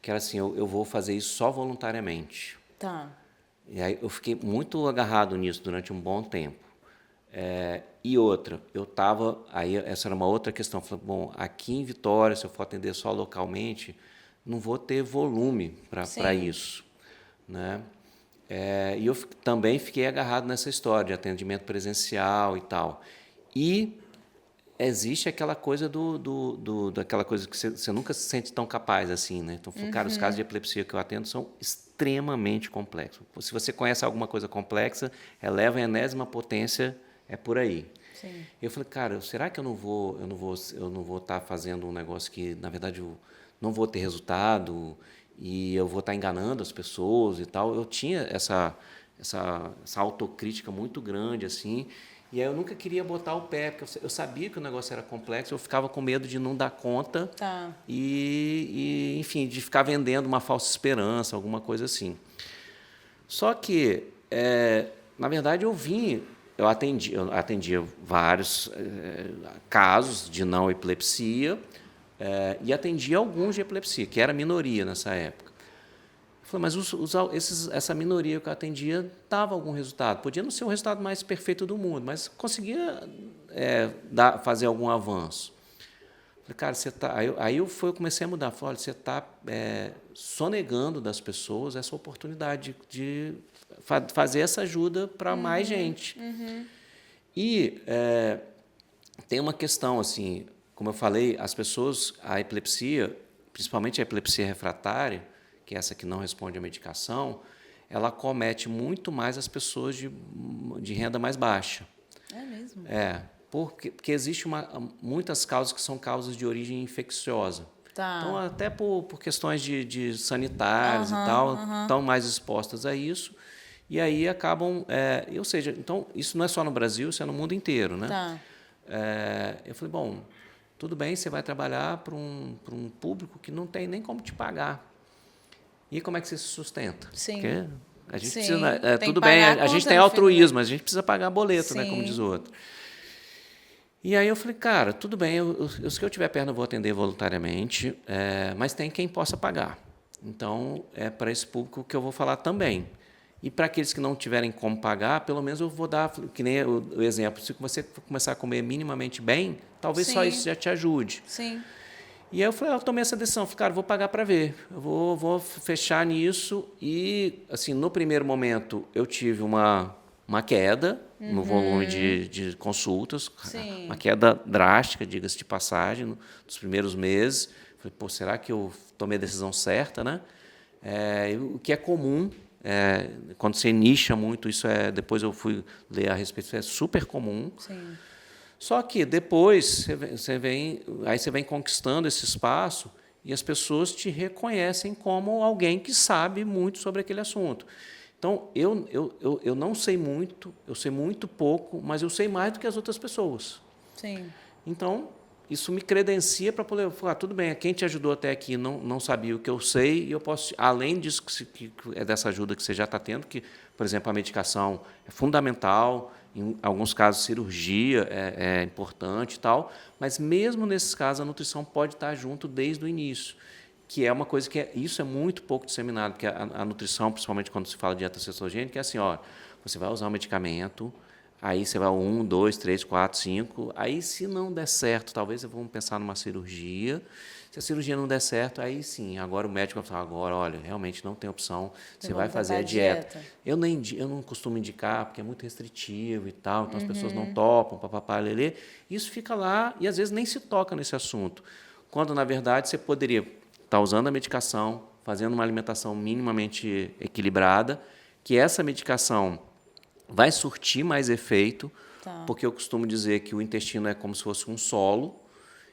que era assim, eu vou fazer isso só voluntariamente. Tá. E aí eu fiquei muito agarrado nisso durante um bom tempo. E outra, aí essa era uma outra questão, falei, bom, aqui em Vitória, se eu for atender só localmente, não vou ter volume para isso, né? E eu também fiquei agarrado nessa história de atendimento presencial e tal. E existe aquela coisa daquela coisa que você nunca se sente tão capaz assim, né? Então, cara, os casos de epilepsia que eu atendo são extremamente complexos. Se você conhece alguma coisa complexa, eleva a enésima potência, é por aí. Sim. Eu falei, cara, será que eu não vou estar fazendo um negócio que, na verdade, eu não vou ter resultado e eu vou estar enganando as pessoas e tal? Eu tinha essa autocrítica muito grande, assim, e aí eu nunca queria botar o pé, porque eu sabia que o negócio era complexo, eu ficava com medo de não dar conta enfim, de ficar vendendo uma falsa esperança, alguma coisa assim. Só que, na verdade, eu atendia vários casos de não epilepsia e atendia alguns de epilepsia, que era minoria nessa época. Eu falei, mas essa minoria que eu atendia dava algum resultado. Podia não ser o resultado mais perfeito do mundo, mas conseguia fazer algum avanço. Falei, cara, aí eu comecei a mudar. Falei, olha, você está sonegando das pessoas essa oportunidade de fazer essa ajuda para mais gente. E tem uma questão, assim, como eu falei, as pessoas, a epilepsia, principalmente a epilepsia refratária, que é essa que não responde à medicação, ela acomete muito mais as pessoas de renda mais baixa. É mesmo? Porque existe muitas causas que são causas de origem infecciosa. Tá. Então, até por questões de sanitárias e tal, estão mais expostas a isso. E aí acabam... ou seja, então, isso não é só no Brasil, isso é no mundo inteiro. Né? Tá. Eu falei, bom, tudo bem, você vai trabalhar para um público que não tem nem como te pagar. E como é que você se sustenta? Sim. Porque a gente Sim, precisa... tem tudo que bem, pagar a a gente conta tem no fim do mês. altruísmo, mas a gente precisa pagar boleto, né, como Sim. diz o outro. E aí eu falei, cara, tudo bem, se eu tiver perna eu vou atender voluntariamente, mas tem quem possa pagar. Então, é para esse público que eu vou falar também. E para aqueles que não tiverem como pagar, pelo menos eu vou dar, que nem o exemplo, se você começar a comer minimamente bem, talvez só Sim. isso já te ajude. Sim. E aí eu falei, eu tomei essa decisão, falei, cara, vou pagar para ver, eu vou fechar nisso. E, assim, no primeiro momento, eu tive uma queda no volume de consultas, Sim. uma queda drástica, diga-se de passagem, nos primeiros meses. Falei, pô, será que eu tomei a decisão certa, né? O que é comum, quando você nicha muito, depois eu fui ler a respeito, isso é super comum. Sim. Só que depois você vem conquistando esse espaço e as pessoas te reconhecem como alguém que sabe muito sobre aquele assunto. Então, eu não sei muito, eu sei muito pouco, mas eu sei mais do que as outras pessoas. Sim. Então, isso me credencia para poder falar, tudo bem, quem te ajudou até aqui não sabia o que eu sei, e eu posso, além disso, que é dessa ajuda que você já está tendo, que, por exemplo, a medicação é fundamental, em alguns casos, cirurgia é importante e tal, mas mesmo nesses casos, a nutrição pode estar junto desde o início, que é uma coisa que isso é muito pouco disseminado, porque a nutrição, principalmente quando se fala de dieta cetogênica, é assim, ó, você vai usar um medicamento, aí você vai 1, 2, 3, 4, 5, aí se não der certo, talvez vamos pensar numa cirurgia. Se a cirurgia não der certo, aí sim, agora o médico vai falar, agora, olha, realmente não tem opção, você vai fazer a dieta. Eu não costumo indicar, porque é muito restritivo e tal, então as pessoas não topam, papapá, lelê. Isso fica lá e às vezes nem se toca nesse assunto. Quando, na verdade, você poderia estar usando a medicação, fazendo uma alimentação minimamente equilibrada, que essa medicação vai surtir mais efeito, porque eu costumo dizer que o intestino é como se fosse um solo.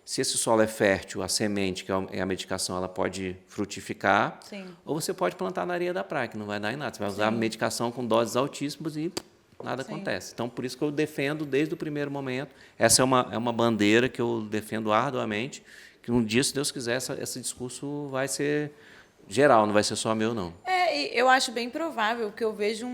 Se esse solo é fértil, a semente, que é a medicação, ela pode frutificar. Sim. Ou você pode plantar na areia da praia, que não vai dar em nada. Você vai usar a medicação com doses altíssimas e nada acontece. Então, por isso que eu defendo desde o primeiro momento. Essa é uma bandeira que eu defendo arduamente, que um dia, se Deus quiser, esse discurso vai ser geral, não vai ser só meu, não. E eu acho bem provável que eu vejo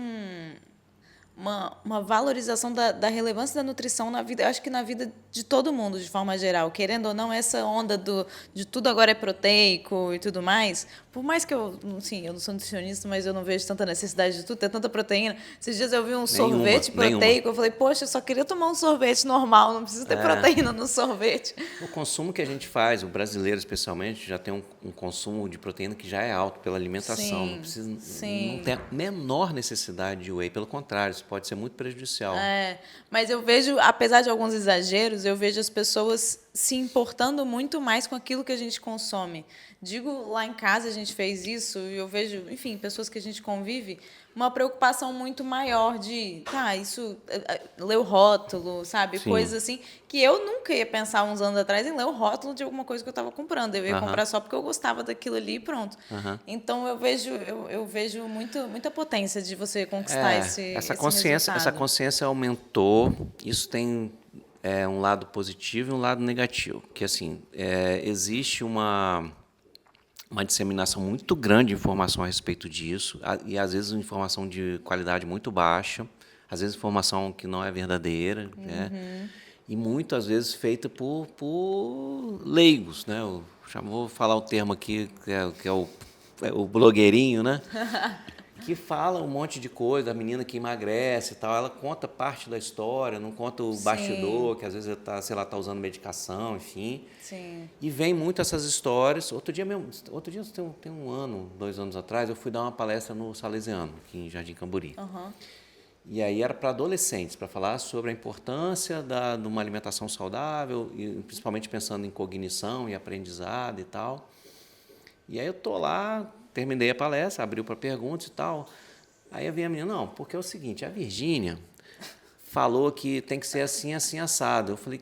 uma valorização da relevância da nutrição na vida, eu acho que na vida de todo mundo, de forma geral. Querendo ou não, essa onda de tudo agora é proteico e tudo mais, por mais que eu não sou nutricionista, mas eu não vejo tanta necessidade de tudo, ter tanta proteína. Esses dias eu vi um sorvete proteico, eu falei, poxa, eu só queria tomar um sorvete normal, não precisa ter proteína no sorvete. O consumo que a gente faz, o brasileiro especialmente, já tem um consumo de proteína que já é alto pela alimentação. Não tem a menor necessidade de whey, pelo contrário, isso pode ser muito prejudicial. Mas eu vejo, apesar de alguns exageros, eu vejo as pessoas se importando muito mais com aquilo que a gente consome. Digo, lá em casa a gente fez isso, e eu vejo, enfim, pessoas que a gente convive, uma preocupação muito maior de, ler o rótulo, sabe? Sim. Coisas assim, que eu nunca ia pensar uns anos atrás em ler o rótulo de alguma coisa que eu estava comprando. Eu ia comprar só porque eu gostava daquilo ali e pronto. Então, eu vejo muita potência de você conquistar essa consciência aumentou, isso tem um lado positivo e um lado negativo, que assim, existe uma disseminação muito grande de informação a respeito disso, e às vezes informação de qualidade muito baixa, às vezes informação que não é verdadeira, né? E muitas vezes feita por leigos, né? Vou falar o termo aqui, que é o blogueirinho, né? Que fala um monte de coisa, da menina que emagrece e tal, ela conta parte da história, não conta o bastidor, que às vezes está usando medicação, enfim. Sim. E vem muito essas histórias. Outro dia tem 2 anos atrás, eu fui dar uma palestra no Salesiano, aqui em Jardim Camburi. E aí era para adolescentes, para falar sobre a importância de uma alimentação saudável, e principalmente pensando em cognição e aprendizado e tal. E aí eu estou lá, terminei a palestra, abriu para perguntas e tal. Aí vem a menina, não, porque é o seguinte, a Virgínia falou que tem que ser assim, assim, assado. Eu falei,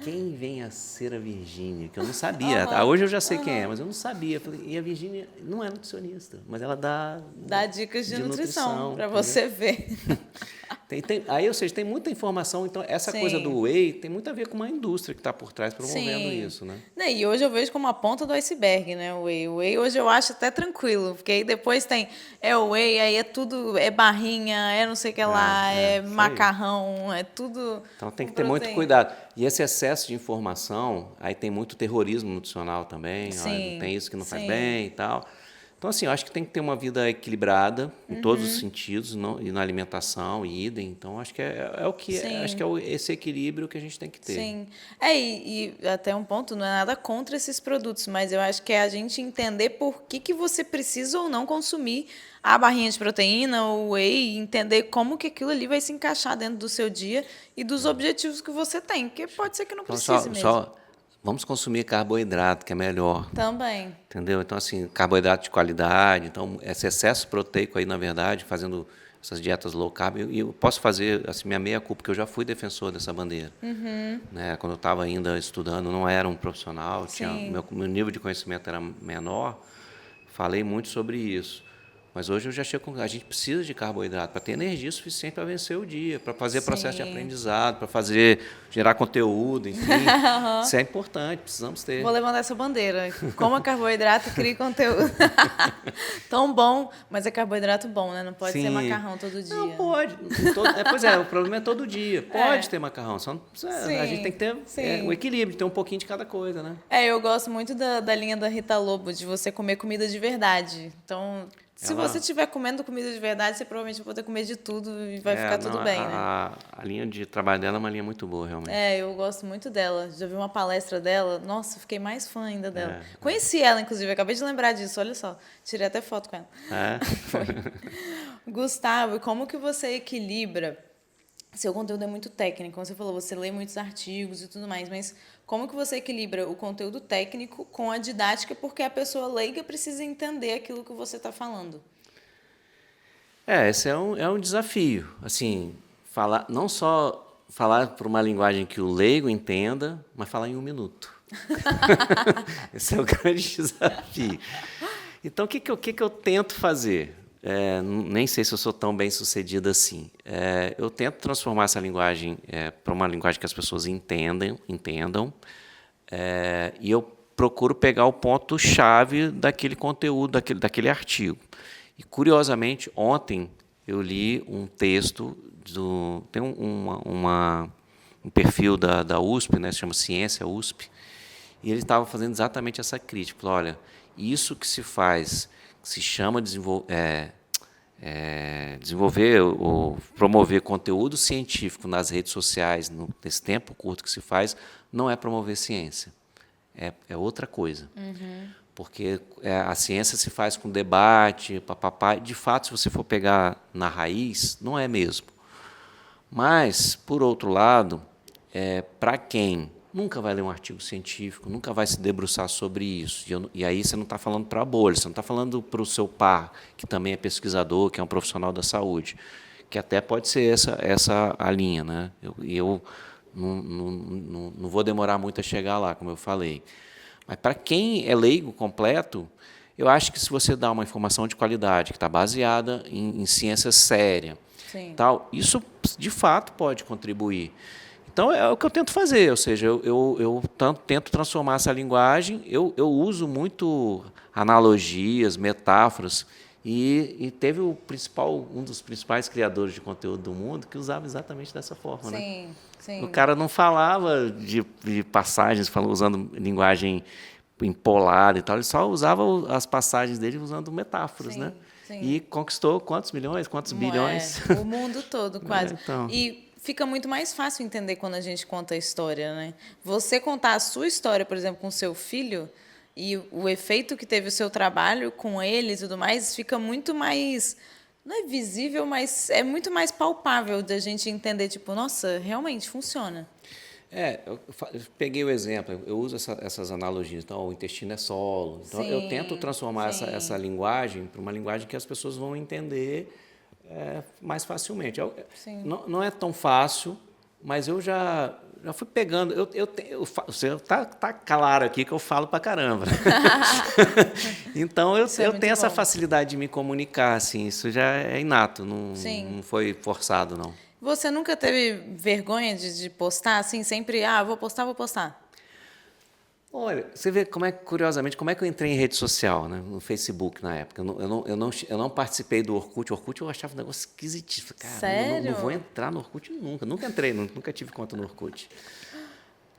quem vem a ser a Virgínia? Que eu não sabia. Hoje eu já sei quem é, mas eu não sabia. Eu falei, e a Virgínia não é nutricionista, mas ela dá dicas de nutrição para você ver. Aí, ou seja, tem muita informação. Então, essa coisa do whey tem muito a ver com uma indústria que está por trás promovendo isso, né? E hoje eu vejo como a ponta do iceberg, né? O whey. O whey hoje eu acho até tranquilo, porque aí depois tem o whey, aí é tudo, é barrinha, é não sei o que lá, é macarrão, é tudo. Então tem que ter muito cuidado. E esse excesso de informação, aí tem muito terrorismo nutricional também, olha, tem isso que não faz bem e tal. Então, assim, eu acho que tem que ter uma vida equilibrada em todos os sentidos, e na alimentação, e idem. Então, acho que acho que é esse equilíbrio que a gente tem que ter. Sim. E até um ponto, não é nada contra esses produtos, mas eu acho que é a gente entender por que você precisa ou não consumir a barrinha de proteína, o whey, entender como que aquilo ali vai se encaixar dentro do seu dia e dos objetivos que você tem, porque pode ser que não precise mesmo. Vamos consumir carboidrato, que é melhor. Também. Entendeu? Então, assim, carboidrato de qualidade. Então, esse excesso proteico aí, na verdade, fazendo essas dietas low carb, eu posso fazer, assim, minha meia-culpa, porque eu já fui defensor dessa bandeira. Né? Quando eu estava ainda estudando, não era um profissional, meu nível de conhecimento era menor, falei muito sobre isso. Mas hoje eu já chego com... A gente precisa de carboidrato para ter energia suficiente para vencer o dia, para fazer processo de aprendizado, para gerar conteúdo, enfim. Isso é importante, precisamos ter. Vou levantar essa bandeira. Coma carboidrato e crie conteúdo. Tão bom, mas é carboidrato bom, né? Não pode ser macarrão todo dia. Não pode. Pois é, o problema é todo dia. Pode ter macarrão, só não precisa, a gente tem que ter o equilíbrio, ter um pouquinho de cada coisa, né? Eu gosto muito da linha da Rita Lobo, de você comer comida de verdade. Então... Se você estiver comendo comida de verdade, você provavelmente vai poder comer de tudo e vai ficar tudo bem, né? A linha de trabalho dela é uma linha muito boa, realmente. Eu gosto muito dela. Já vi uma palestra dela. Nossa, fiquei mais fã ainda dela. Conheci ela, inclusive. Acabei de lembrar disso. Olha só. Tirei até foto com ela. Foi. Gustavo, como que você equilibra... Seu conteúdo é muito técnico, como você falou, você lê muitos artigos e tudo mais, mas como que você equilibra o conteúdo técnico com a didática, porque a pessoa leiga precisa entender aquilo que você está falando? Esse é um desafio. Assim, não só falar por uma linguagem que o leigo entenda, mas falar em 1 minuto. Esse é o grande desafio. Então, o que eu tento fazer? Nem sei se eu sou tão bem sucedido assim. Eu tento transformar essa linguagem para uma linguagem que as pessoas entendam, e eu procuro pegar o ponto-chave daquele conteúdo, daquele artigo. E, curiosamente, ontem eu li um texto, tem um perfil da USP, né, se chama Ciência USP, e ele estava fazendo exatamente essa crítica. Falou, olha, isso que se faz, que se chama desenvolver ou promover conteúdo científico nas redes sociais, nesse tempo curto que se faz, não é promover ciência. É outra coisa. Porque a ciência se faz com debate, papapá. De fato, se você for pegar na raiz, não é mesmo. Mas, por outro lado, para quem nunca vai ler um artigo científico, nunca vai se debruçar sobre isso, e aí você não está falando para a bolha, você não está falando para o seu par, que também é pesquisador, que é um profissional da saúde, que até pode ser essa a linha, né? Eu não vou demorar muito a chegar lá, como eu falei. Mas para quem é leigo completo, eu acho que se você dá uma informação de qualidade, que está baseada em ciência séria, tal, isso de fato pode contribuir. Então, é o que eu tento fazer, ou seja, eu tento transformar essa linguagem, eu uso muito analogias, metáforas, e teve um dos principais criadores de conteúdo do mundo que usava exatamente dessa forma. Né? O cara não falava de passagens, usando linguagem empolada e tal, ele só usava as passagens dele usando metáforas, né? E conquistou quantos milhões, quantos bilhões? O mundo todo, quase. E fica muito mais fácil entender quando a gente conta a história, né? Você contar a sua história, por exemplo, com seu filho, e o efeito que teve o seu trabalho com ele e tudo mais, fica muito mais... Não é visível, mas é muito mais palpável da gente entender, tipo, nossa, realmente funciona. Eu peguei o exemplo, eu uso essas analogias. Então, o intestino é solo. Então, eu tento transformar essa linguagem para uma linguagem que as pessoas vão entender mais facilmente. Não é tão fácil, mas eu já fui pegando. Você está claro aqui que eu falo para caramba. Então, eu tenho essa facilidade de me comunicar. Assim, isso já é inato, não foi forçado, não. Você nunca teve vergonha de postar, assim, sempre, vou postar, vou postar? Olha, você vê curiosamente, como é que eu entrei em rede social, né? No Facebook na época. Eu não participei do Orkut. O Orkut eu achava um negócio esquisitíssimo. Cara, não vou Sério? entrar no Orkut nunca. Nunca entrei, nunca tive conta no Orkut.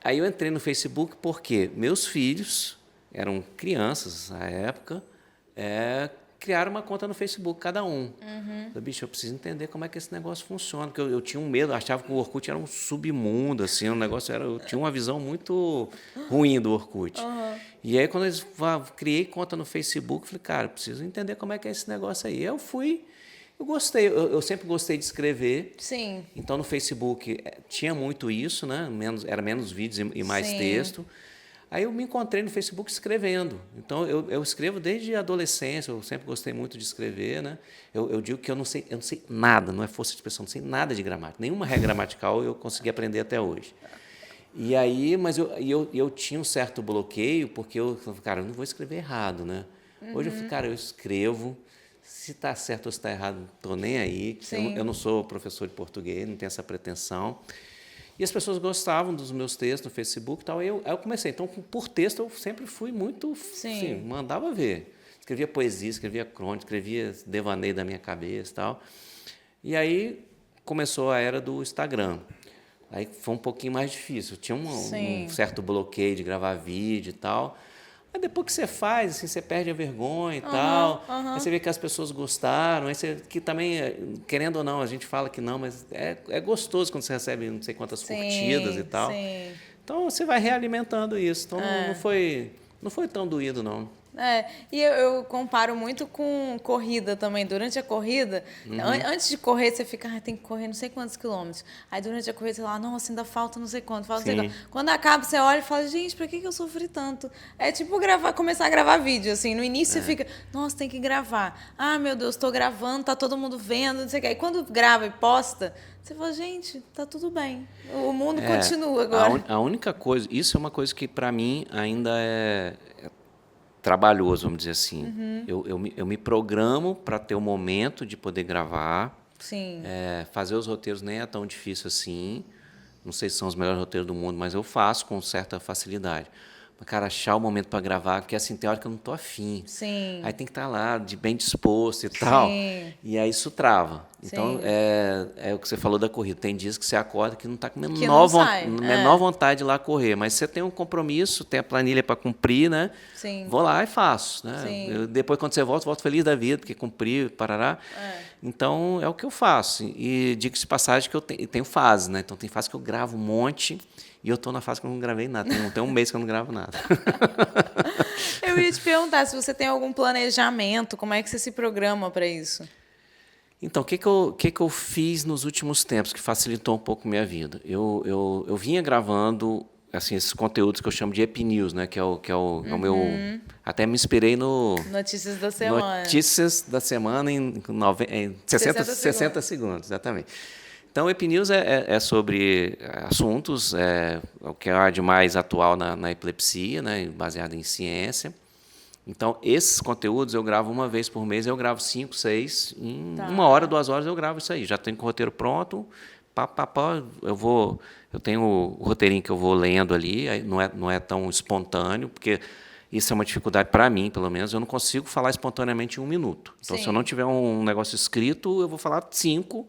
Aí eu entrei no Facebook porque meus filhos eram crianças na época, criaram uma conta no Facebook, cada um. Falei, bicho, eu preciso entender como é que esse negócio funciona, porque eu tinha um medo, achava que o Orkut era um submundo, assim, um negócio eu tinha uma visão muito ruim do Orkut. E aí, quando criei conta no Facebook, falei, cara, eu preciso entender como é que é esse negócio aí. Eu gostei, eu sempre gostei de escrever. Sim. Então, no Facebook tinha muito isso, né? Era menos vídeos e mais Sim. texto. Aí eu me encontrei no Facebook escrevendo. Então, eu escrevo desde a adolescência, eu sempre gostei muito de escrever, né? Eu digo que eu não sei nada, não é força de expressão, não sei nada de gramática. Nenhuma regra gramatical eu consegui aprender até hoje. E aí, mas eu tinha um certo bloqueio, porque eu falei, cara, eu não vou escrever errado, né? Hoje eu falei, cara, eu escrevo, se está certo ou se está errado, não estou nem aí. Eu não sou professor de português, não tenho essa pretensão. E as pessoas gostavam dos meus textos no Facebook e tal. Aí eu comecei. Então, por texto, eu sempre fui muito... Sim, mandava ver. Escrevia poesia, escrevia crônica, escrevia devaneio da minha cabeça e tal. E aí começou a era do Instagram. Aí foi um pouquinho mais difícil. Tinha um certo bloqueio de gravar vídeo e tal. Mas depois que você faz, assim, você perde a vergonha e tal. Aí você vê que as pessoas gostaram. Aí você, que também, querendo ou não, a gente fala que não, mas é gostoso quando você recebe não sei quantas curtidas e tal. Sim. Então você vai realimentando isso. Então não foi tão doído, não. E eu comparo muito com corrida também. Durante a corrida, antes de correr, você fica, tem que correr não sei quantos quilômetros. Aí durante a corrida, você fala, nossa, ainda falta não sei quanto, falta não sei quanto. Quando acaba, você olha e fala, gente, pra que eu sofri tanto? É tipo começar a gravar vídeo, assim. No início você fica, nossa, tem que gravar. Ah, meu Deus, tô gravando, tá todo mundo vendo, não sei o que. Aí quando grava e posta, você fala, gente, tá tudo bem. O mundo continua agora. A única coisa, isso é uma coisa que para mim ainda é trabalhoso, vamos dizer assim. Eu me programo para ter o momento de poder gravar. Sim. Fazer os roteiros nem é tão difícil assim. Não sei se são os melhores roteiros do mundo, mas eu faço com certa facilidade. Mas, cara, achar o momento para gravar, porque assim, tem hora que eu não estou afim. Sim. Aí tem que estar lá, bem disposto e tal. Sim. E aí isso trava. Então, Sim. é o que você falou da corrida. Tem dias que você acorda que não está com a menor vontade de ir lá correr. Mas você tem um compromisso, tem a planilha para cumprir, né? Sim. Vou lá e faço. Né? Sim. Depois, quando você volto feliz da vida, porque cumpri, parará. Então, é o que eu faço. E digo-se de passagem que eu tenho fases, né? Então, tem fase que eu gravo um monte e eu estou na fase que eu não gravei nada. Tem um mês que eu não gravo nada. Eu ia te perguntar se você tem algum planejamento, como é que você se programa para isso? Então, o que eu fiz nos últimos tempos que facilitou um pouco a minha vida? Eu vinha gravando assim, esses conteúdos que eu chamo de EP-News, né? Que é o meu... Até me inspirei no... Notícias da semana. Notícias da semana em 60 segundos, exatamente. Então, o EP-News é sobre assuntos, o que há de mais atual na epilepsia, né? Baseado em ciência. Então, esses conteúdos eu gravo uma vez por mês, eu gravo 5, 6, em 1 hora, 2 horas eu gravo isso aí. Já tenho o roteiro pronto, eu tenho o roteirinho que eu vou lendo ali, aí não é tão espontâneo, porque isso é uma dificuldade para mim, pelo menos, eu não consigo falar espontaneamente em 1 minuto. Então, se eu não tiver um negócio escrito, eu vou falar 5,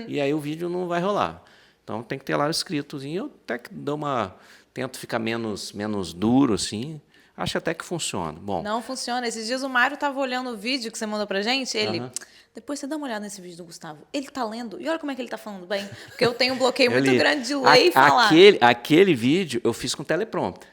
e aí o vídeo não vai rolar. Então, tem que ter lá o escritozinho, eu até que tento ficar menos duro, assim. Acho até que funciona. Bom. Não funciona. Esses dias o Mário estava olhando o vídeo que você mandou pra gente. Ele, depois você dá uma olhada nesse vídeo do Gustavo. Ele tá lendo e olha como é que ele tá falando bem. Porque eu tenho um bloqueio muito grande de ler e falar. Aquele vídeo eu fiz com teleprompter.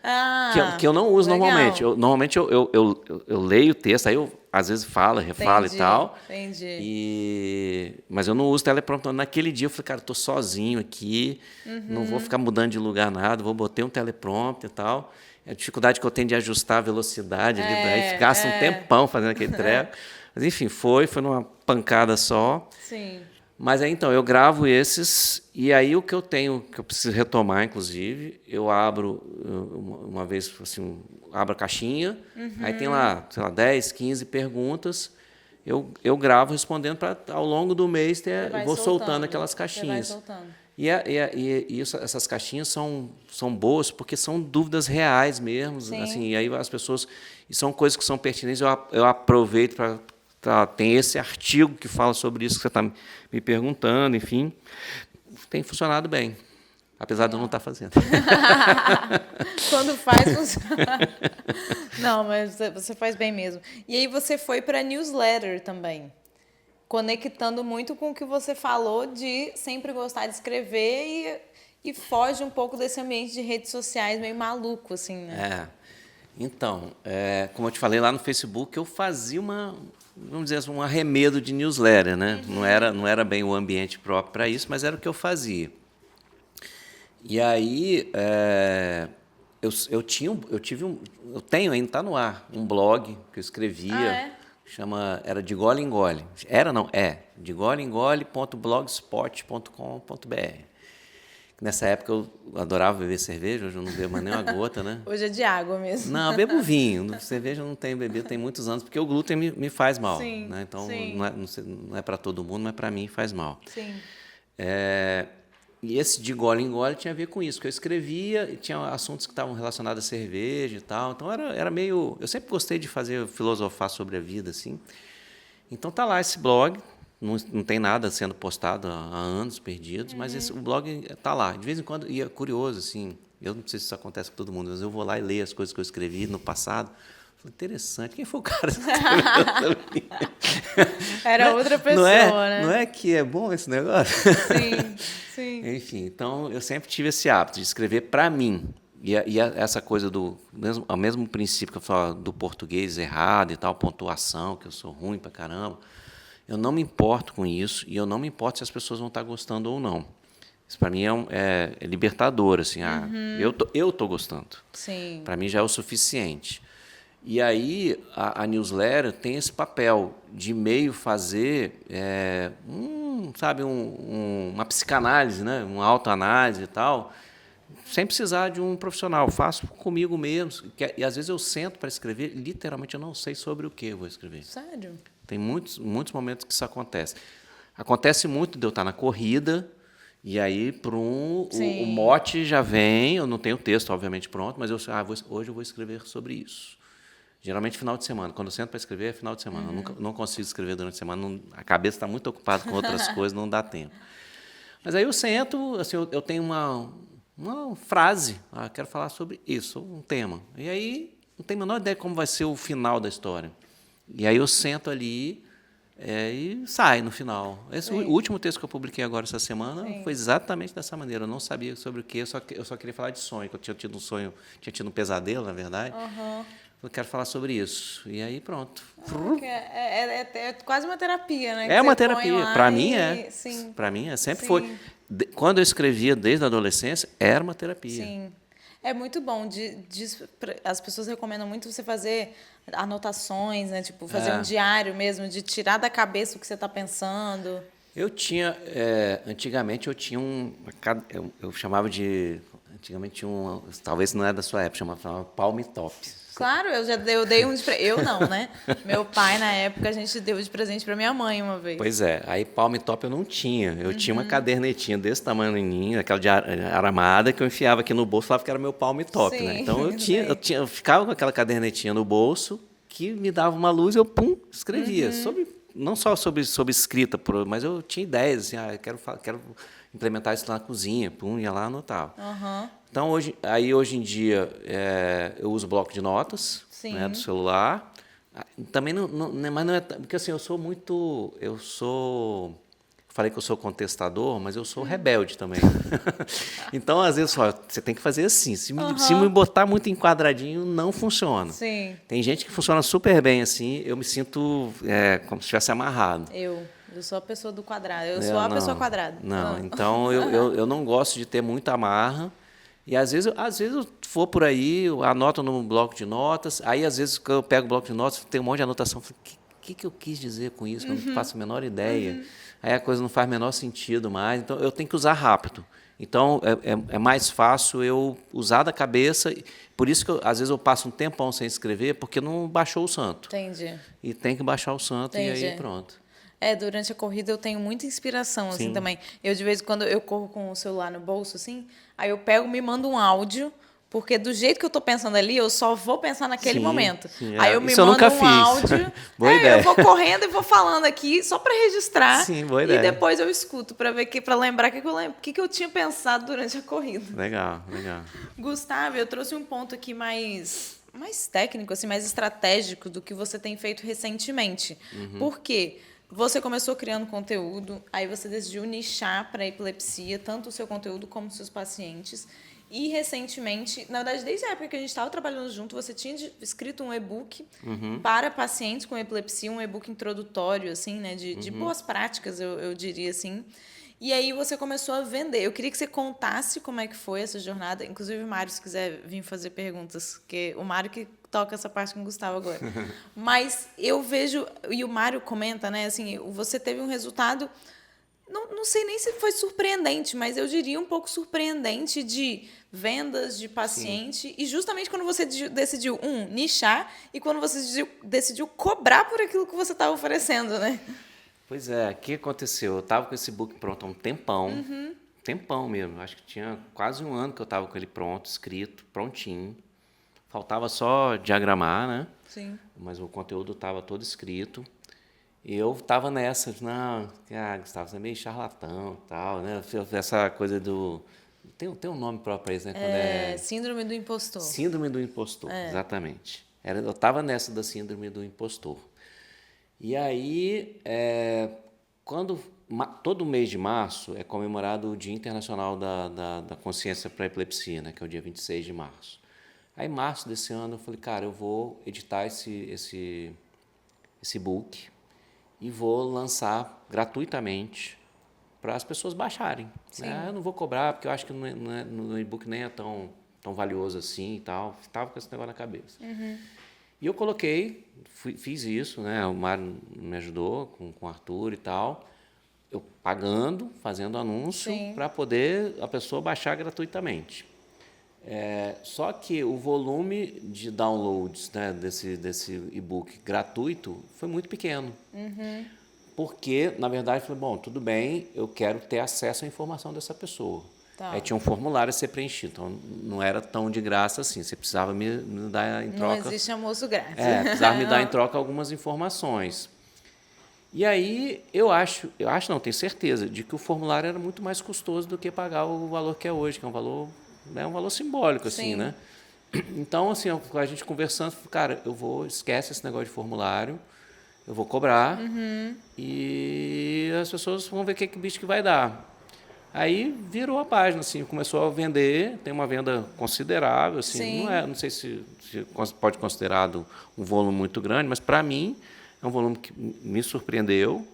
Que eu não uso normalmente. Normalmente eu leio o texto, aí eu às vezes falo, refalo e tal. Entendi. Mas eu não uso teleprompter. Naquele dia eu falei, cara, eu tô sozinho aqui, não vou ficar mudando de lugar nada, botei um teleprompter e tal. A dificuldade que eu tenho de ajustar a velocidade, aí gasta um tempão fazendo aquele treco. Mas, enfim, foi numa pancada só. Sim. Mas aí, então, eu gravo esses, e aí o que eu tenho, que eu preciso retomar, inclusive, eu abro, uma vez, assim, abro a caixinha, aí tem lá, sei lá, 10, 15 perguntas, eu gravo respondendo para, ao longo do mês, vou soltando aquelas Você vai caixinhas. soltando. Essas caixinhas são boas porque são dúvidas reais mesmo. Sim. Assim, e aí as pessoas... E são coisas que são pertinentes, eu aproveito para... Tem esse artigo que fala sobre isso que você está me perguntando, enfim. Tem funcionado bem, apesar de eu não estar fazendo. Quando faz, funciona. Não, mas você faz bem mesmo. E aí você foi para newsletter também, conectando muito com o que você falou de sempre gostar de escrever e foge um pouco desse ambiente de redes sociais meio maluco, assim, né? Então, como eu te falei lá no Facebook, eu fazia vamos dizer assim, um arremedo de newsletter, né? Não era bem o ambiente próprio para isso, mas era o que eu fazia. E aí eu tenho ainda, está no ar, um blog que eu escrevia, era de gole em gole. De goleengole.blogspot.com.br. Nessa época eu adorava beber cerveja, hoje eu não bebo mais nem uma gota, né? Hoje é de água mesmo. Não, eu bebo vinho. Cerveja eu não tenho bebido tem muitos anos, porque o glúten me faz mal. Sim, né? Então, sim. não é para todo mundo, mas para mim faz mal. Sim. E esse de gole em gole tinha a ver com isso, que eu escrevia e tinha assuntos que estavam relacionados à cerveja e tal. Então, era meio... Eu sempre gostei de filosofar sobre a vida, assim. Então, tá lá esse blog. Não tem nada sendo postado há anos perdidos, mas o blog está lá. De vez em quando, e é curioso, assim, eu não sei se isso acontece com todo mundo, mas eu vou lá e leio as coisas que eu escrevi no passado. Falei, interessante, quem foi o cara que escreveu? Era outra pessoa, né? Não é que é bom esse negócio? Sim, sim. Enfim, então eu sempre tive esse hábito de escrever para mim. Essa coisa ao mesmo princípio que eu falo do português errado e tal, pontuação, que eu sou ruim pra caramba. Eu não me importo com isso e eu não me importo se as pessoas vão estar gostando ou não. Isso para mim é libertador, assim. Eu tô gostando. Sim. Para mim já é o suficiente. E aí a newsletter tem esse papel de meio fazer, uma psicanálise, né? Uma autoanálise e tal, sem precisar de um profissional. Eu faço comigo mesmo. E às vezes eu sento para escrever, literalmente eu não sei sobre o que eu vou escrever. Sério? Tem muitos momentos que isso acontece. Acontece muito de eu estar na corrida, e aí o mote já vem, eu não tenho o texto, obviamente, pronto, mas hoje eu vou escrever sobre isso. Geralmente, final de semana. Quando eu sento para escrever, é final de semana. Eu não consigo escrever durante a semana, a cabeça está muito ocupada com outras coisas, não dá tempo. Mas aí eu sento, assim, eu tenho uma frase, quero falar sobre isso, um tema. E aí não tenho a menor ideia de como vai ser o final da história. E aí eu sento ali e sai no final. O último texto que eu publiquei agora essa semana foi exatamente dessa maneira. Eu não sabia sobre o que, eu só queria falar de sonho, que eu tinha tido um pesadelo, na verdade. Eu quero falar sobre isso. E aí pronto. É quase uma terapia, né? É uma terapia. Para mim Para mim sempre foi. Quando eu escrevia desde a adolescência, era uma terapia. Sim. É muito bom. As pessoas recomendam muito você fazer anotações, né? Tipo, fazer um diário mesmo, de tirar da cabeça o que você está pensando. Eu tinha... antigamente eu tinha eu chamava de... Antigamente tinha talvez não é da sua época, chamava Palm Top. Claro, eu dei um de presente. Eu não, né? Meu pai, na época, a gente deu de presente para minha mãe uma vez. Aí Palm Top eu não tinha. Eu tinha uma cadernetinha desse tamanho, aquela de aramada, que eu enfiava aqui no bolso e falava que era meu Palm Top. Né? Então eu ficava com aquela cadernetinha no bolso, que me dava uma luz e eu, escrevia. Não só sobre escrita, mas eu tinha ideias, assim, quero implementar isso lá na cozinha, ia lá anotava. Então, hoje em dia, eu uso bloco de notas, né, do celular. Também mas não é... Porque assim, falei que eu sou contestador, mas eu sou rebelde também. Então, às vezes, você tem que fazer assim. Se me botar muito enquadradinho, não funciona. Sim. Tem gente que funciona super bem assim, eu me sinto como se estivesse amarrado. Eu sou a pessoa do quadrado, eu sou a pessoa quadrada. Não, então eu não gosto de ter muita amarra. E às vezes eu for por aí, eu anoto no bloco de notas, aí às vezes eu pego o bloco de notas, tem um monte de anotação, o que eu quis dizer com isso, que eu não faço a menor ideia. Aí a coisa não faz o menor sentido mais, então eu tenho que usar rápido. Então, é mais fácil eu usar da cabeça. Por isso que, às vezes, eu passo um tempão sem escrever, porque não baixou o santo. Entendi. E tem que baixar o santo, e aí pronto. Durante a corrida eu tenho muita inspiração, assim, Sim. também. Eu, de vez em quando, eu corro com o celular no bolso, assim, aí eu pego, me mando um áudio, porque do jeito que eu tô pensando ali, eu só vou pensar naquele momento. Sim, Aí eu me isso eu mando nunca um fiz. áudio, Boa ideia. eu vou correndo e vou falando aqui, só para registrar. Sim, boa e ideia. depois eu escuto, para ver para lembrar o que eu tinha pensado durante a corrida. Legal, legal. Gustavo, eu trouxe um ponto aqui mais técnico, assim, mais estratégico do que você tem feito recentemente. Por quê? Você começou criando conteúdo, aí você decidiu nichar para a epilepsia, tanto o seu conteúdo como os seus pacientes. E, recentemente, na verdade, desde a época que a gente estava trabalhando junto, você tinha escrito um e-book para pacientes com epilepsia, um e-book introdutório, assim, né, de boas práticas, eu diria assim. E aí você começou a vender. Eu queria que você contasse como é que foi essa jornada. Inclusive, o Mário, se quiser vir fazer perguntas, porque o Mário que toca essa parte com o Gustavo agora. Mas eu vejo, e o Mário comenta, né, assim, você teve um resultado, não sei nem se foi surpreendente, mas eu diria um pouco surpreendente de vendas de paciente. Sim. E justamente quando você decidiu, nichar, e quando você decidiu cobrar por aquilo que você estava oferecendo, né? Pois é, o que aconteceu? Eu estava com esse book pronto há um tempão, tempão mesmo. Acho que tinha quase um ano que eu estava com ele pronto, escrito, prontinho. Faltava só diagramar, né? Sim. Mas o conteúdo estava todo escrito. E eu estava nessa, Gustavo, você é meio charlatão e tal, né? Essa coisa do... Tem um nome próprio para isso, né? Síndrome do impostor. Síndrome do impostor, exatamente. Eu estava nessa da síndrome do impostor. E aí, todo mês de março é comemorado o Dia Internacional da Consciência para a Epilepsia, né, que é o dia 26 de março. Aí, em março desse ano, eu falei, cara, eu vou editar esse book e vou lançar gratuitamente para as pessoas baixarem. Né? Eu não vou cobrar, porque eu acho que no e-book nem é tão valioso assim e tal. Estava com esse negócio na cabeça. E eu coloquei, fiz isso, né? O Mário me ajudou com o Arthur e tal. Eu pagando, fazendo anúncio para poder a pessoa baixar gratuitamente. Só que o volume de downloads, né, desse e-book gratuito foi muito pequeno. Porque, na verdade, eu falei, bom, tudo bem, eu quero ter acesso à informação dessa pessoa. Tá. Aí tinha um formulário a ser preenchido, então não era tão de graça assim, você precisava me dar em troca... Não existe almoço grátis. precisava me dar em troca algumas informações. E aí eu não, tenho certeza, de que o formulário era muito mais custoso do que pagar o valor que é hoje, que é um valor simbólico, assim, Sim. né? Então, assim, a gente conversando, cara, esquece esse negócio de formulário, eu vou cobrar e as pessoas vão ver o que bicho que vai dar. Aí virou a página, assim, começou a vender, tem uma venda considerável, assim, não sei se pode considerado um volume muito grande, mas para mim é um volume que me surpreendeu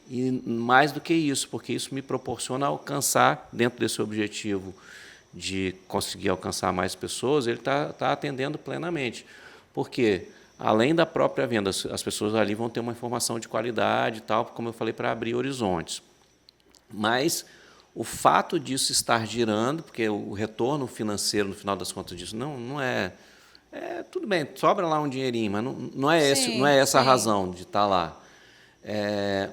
e mais do que isso, porque isso me proporciona alcançar, dentro desse objetivo de conseguir alcançar mais pessoas, ele está atendendo plenamente. Porque, além da própria venda, as pessoas ali vão ter uma informação de qualidade e tal, como eu falei, para abrir horizontes. Mas o fato disso estar girando, porque o retorno financeiro, no final das contas disso, não é... tudo bem, sobra lá um dinheirinho, mas não é essa a razão de estar lá.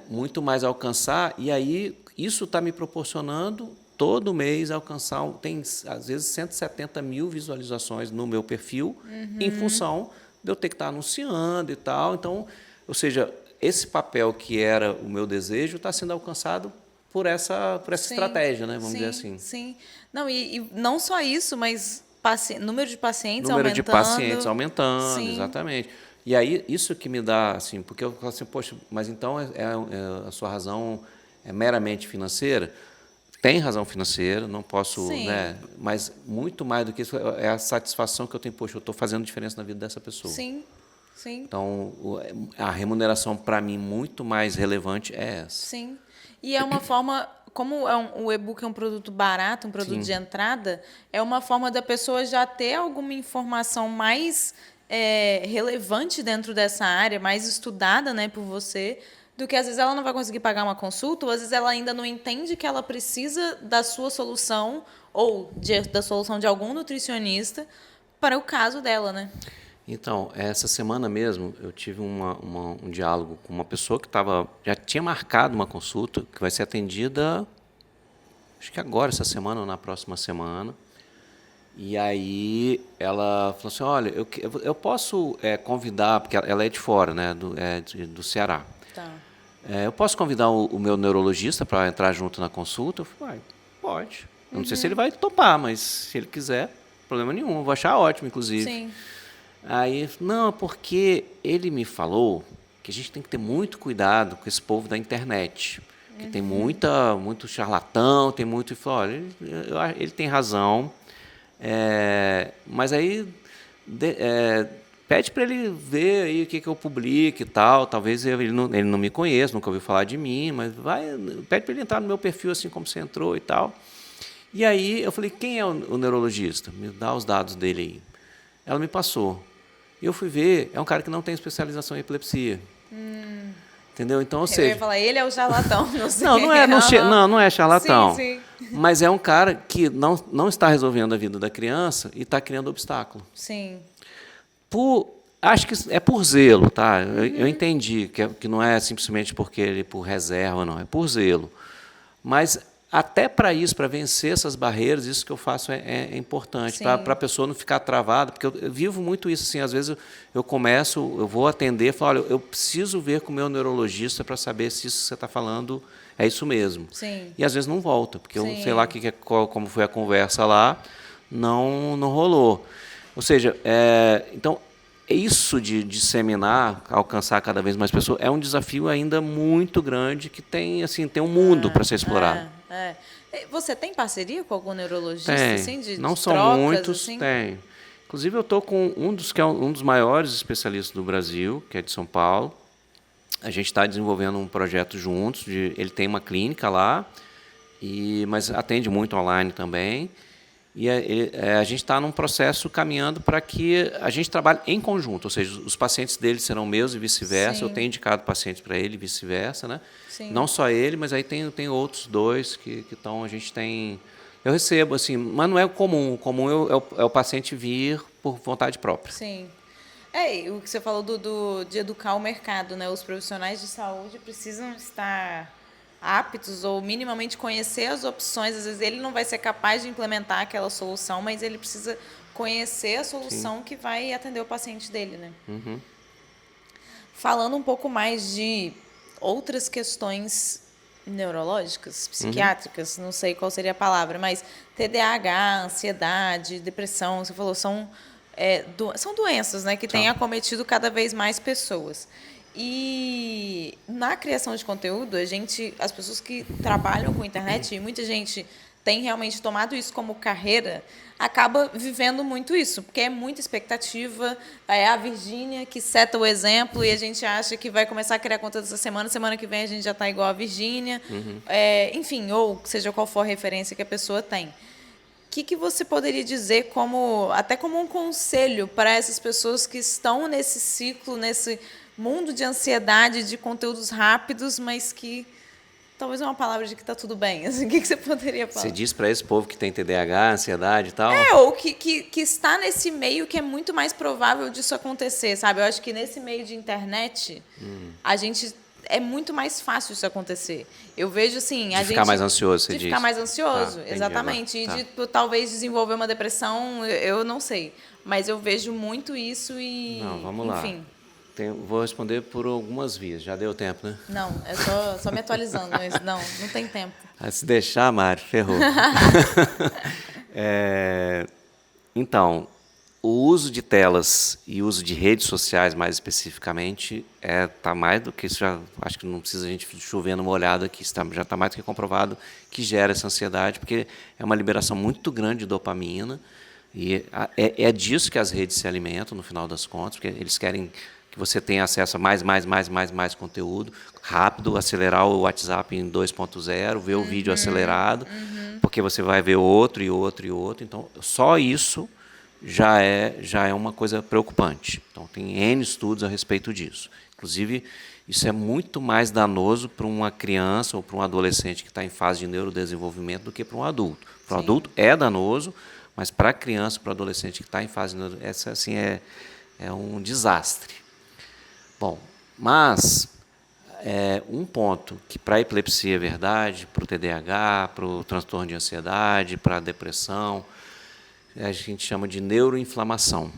Muito mais alcançar, e aí isso está me proporcionando, todo mês, alcançar... Tem, às vezes, 170 mil visualizações no meu perfil, em função de eu ter que estar anunciando e tal. Então, ou seja, esse papel que era o meu desejo está sendo alcançado por essa estratégia, né? Vamos dizer assim. Sim. Não, e não só isso, mas número de pacientes aumentando. Número de pacientes aumentando, sim. Exatamente. E aí, isso que me dá, assim, porque eu falo assim, poxa, mas então a sua razão é meramente financeira? Tem razão financeira, não posso, né? Mas muito mais do que isso é a satisfação que eu tenho, poxa, eu estou fazendo diferença na vida dessa pessoa. Sim. Então, a remuneração, para mim, muito mais relevante é essa. Sim. E é uma forma, como o e-book é um produto barato, um produto de entrada, é uma forma da pessoa já ter alguma informação mais relevante dentro dessa área, mais estudada, né, por você, do que às vezes ela não vai conseguir pagar uma consulta, ou às vezes ela ainda não entende que ela precisa da sua solução ou da solução de algum nutricionista para o caso dela, né? Então, essa semana mesmo, eu tive um diálogo com uma pessoa que já tinha marcado uma consulta, que vai ser atendida, acho que agora, essa semana ou na próxima semana. E aí ela falou assim, olha, eu posso convidar, porque ela é de fora, né, do Ceará. Tá. Eu posso convidar o meu neurologista para entrar junto na consulta? Eu falei, pode. Eu não sei se ele vai topar, mas se ele quiser, problema nenhum. Eu vou achar ótimo, inclusive. Sim. Aí, não, porque ele me falou que a gente tem que ter muito cuidado com esse povo da internet. Que tem muito charlatão, tem muito... Ele falou, olha, ele tem razão, mas aí pede para ele ver aí o que eu publico e tal. Talvez ele não me conheça, nunca ouviu falar de mim, mas pede para ele entrar no meu perfil assim como você entrou e tal. E aí eu falei, quem é o neurologista? Me dá os dados dele aí. Ela me passou. E eu fui ver, é um cara que não tem especialização em epilepsia. Entendeu? Então, ou seja... Eu ia falar, ele é o charlatão, não sei. Não é charlatão. Sim. Mas é um cara que não está resolvendo a vida da criança e está criando obstáculo. Sim. Acho que é por zelo, tá? Eu entendi que não é simplesmente porque ele por reserva, não. É por zelo. Mas até para isso, para vencer essas barreiras, isso que eu faço é importante, para a pessoa não ficar travada, porque eu vivo muito isso. Assim, às vezes eu vou atender e falo, olha, eu preciso ver com o meu neurologista para saber se isso que você está falando é isso mesmo. Sim. E às vezes não volta, porque eu não sei lá como foi a conversa lá, não rolou. Ou seja, então, isso de disseminar, alcançar cada vez mais pessoas, é um desafio ainda muito grande que tem um mundo para ser explorado. Você tem parceria com algum neurologista? Tem. Assim, de não são trocas, muitos, assim? tem. Inclusive, eu estou com que é um dos maiores especialistas do Brasil, que é de São Paulo. A gente está desenvolvendo um projeto juntos. Ele tem uma clínica lá, mas atende muito online também. E a gente está num processo caminhando para que a gente trabalhe em conjunto, ou seja, os pacientes dele serão meus e vice-versa. Eu tenho indicado pacientes para ele e vice-versa, né? Sim. Não só ele, mas aí tem outros dois que estão. A gente tem. Eu recebo assim, mas não é comum. O comum é o paciente vir por vontade própria. Sim. O que você falou de educar o mercado, né? Os profissionais de saúde precisam estar aptos ou minimamente conhecer as opções. Às vezes ele não vai ser capaz de implementar aquela solução, mas ele precisa conhecer a solução que vai atender o paciente dele, né? Falando um pouco mais de outras questões neurológicas, psiquiátricas, não sei qual seria a palavra, mas TDAH, ansiedade, depressão, você falou, são doenças, né, que têm acometido cada vez mais pessoas. E na criação de conteúdo, as pessoas que trabalham com internet, e muita gente tem realmente tomado isso como carreira, acaba vivendo muito isso, porque é muita expectativa. É a Virgínia que seta o exemplo e a gente acha que vai começar a criar conteúdo essa semana que vem a gente já está igual a Virgínia. Enfim, ou seja qual for a referência que a pessoa tem. O que você poderia dizer até como um conselho para essas pessoas que estão nesse ciclo, nesse mundo de ansiedade, de conteúdos rápidos, mas que talvez é uma palavra de que está tudo bem. Assim, o que você poderia falar? Você diz para esse povo que tem TDAH, ansiedade e tal? Ou que está nesse meio que é muito mais provável disso acontecer, sabe? Eu acho que nesse meio de internet, é muito mais fácil isso acontecer. Eu vejo assim... De ficar mais ansioso, você diz? De ficar mais ansioso, exatamente. E de talvez desenvolver uma depressão, eu não sei. Mas eu vejo muito isso e... Não, vamos lá. Enfim. Vou responder por algumas vias. Já deu tempo, né? Não, é só me atualizando. Mas não tem tempo. Se deixar, Mário, ferrou. Então, o uso de telas e o uso de redes sociais, mais especificamente, está mais do que isso. Acho que não precisa a gente chover numa olhada aqui. Já está mais do que comprovado que gera essa ansiedade, porque é uma liberação muito grande de dopamina. E é disso que as redes se alimentam, no final das contas, porque eles querem que você tenha acesso a mais conteúdo, rápido, acelerar o WhatsApp em 2.0, ver o vídeo acelerado, porque você vai ver outro e outro e outro. Então, só isso já é uma coisa preocupante. Então, tem N estudos a respeito disso. Inclusive, Isso é muito mais danoso para uma criança ou para um adolescente que está em fase de neurodesenvolvimento do que para um adulto. Para o adulto é danoso, mas para a criança, para o adolescente que está em fase de neurodesenvolvimento, essa assim, é um desastre. Bom, mas um ponto que para a epilepsia é verdade, para o TDAH, para o transtorno de ansiedade, para a depressão, a gente chama de neuroinflamação,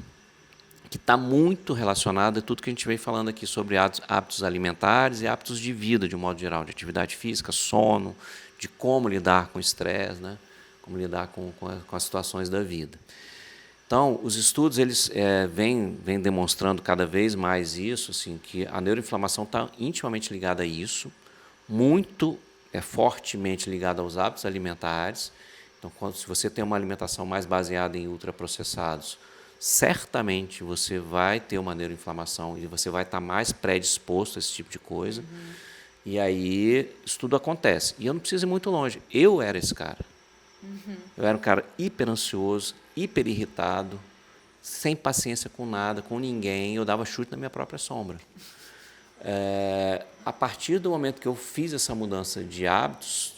que está muito relacionado a tudo que a gente vem falando aqui sobre hábitos alimentares e hábitos de vida, de um modo geral, de atividade física, sono, de como lidar com o estresse, né? Como lidar com as situações da vida. Então, os estudos eles vêm demonstrando cada vez mais isso, assim, que a neuroinflamação está intimamente ligada a isso, muito fortemente ligada aos hábitos alimentares. Então, se você tem uma alimentação mais baseada em ultraprocessados, certamente você vai ter uma neuroinflamação e você vai estar mais predisposto a esse tipo de coisa. E aí, isso tudo acontece. E eu não preciso ir muito longe. Eu era esse cara. Eu era um cara hiper ansioso, hiper irritado, sem paciência com nada, com ninguém. Eu dava chute na minha própria sombra. A partir do momento que eu fiz essa mudança de hábitos,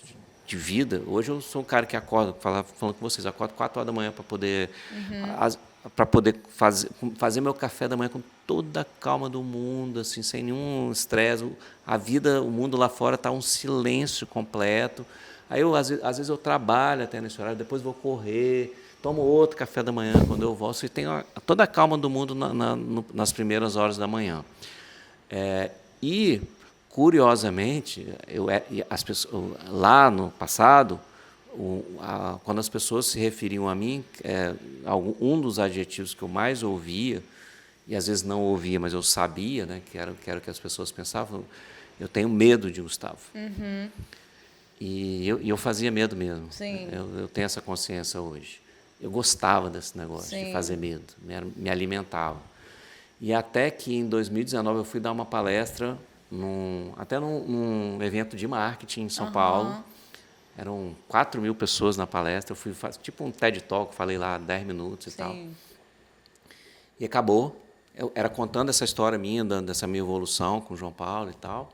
de vida, hoje eu sou um cara que acorda, falando com vocês, acordo 4 horas da manhã para poder... para poder fazer meu café da manhã com toda a calma do mundo, assim, sem nenhum estresse. A vida, o mundo lá fora está um silêncio completo. Aí, às vezes, eu trabalho até nesse horário, depois vou correr, tomo outro café da manhã quando eu volto, e tenho toda a calma do mundo nas primeiras horas da manhã. E, curiosamente, as pessoas, lá no passado, quando as pessoas se referiam a mim, um dos adjetivos que eu mais ouvia, e às vezes não ouvia, mas eu sabia, né, que era o que as pessoas pensavam, eu tenho medo de Gustavo. E eu fazia medo mesmo. Eu tenho essa consciência hoje. Eu gostava desse negócio de fazer medo, me alimentava. E até que em 2019 eu fui dar uma palestra, até num evento de marketing em São Paulo. Eram 4.000 pessoas na palestra, eu fui fazer tipo um TED Talk, falei lá 10 minutos e tal. E acabou. Eu era contando essa história minha, dessa minha evolução com o João Paulo e tal.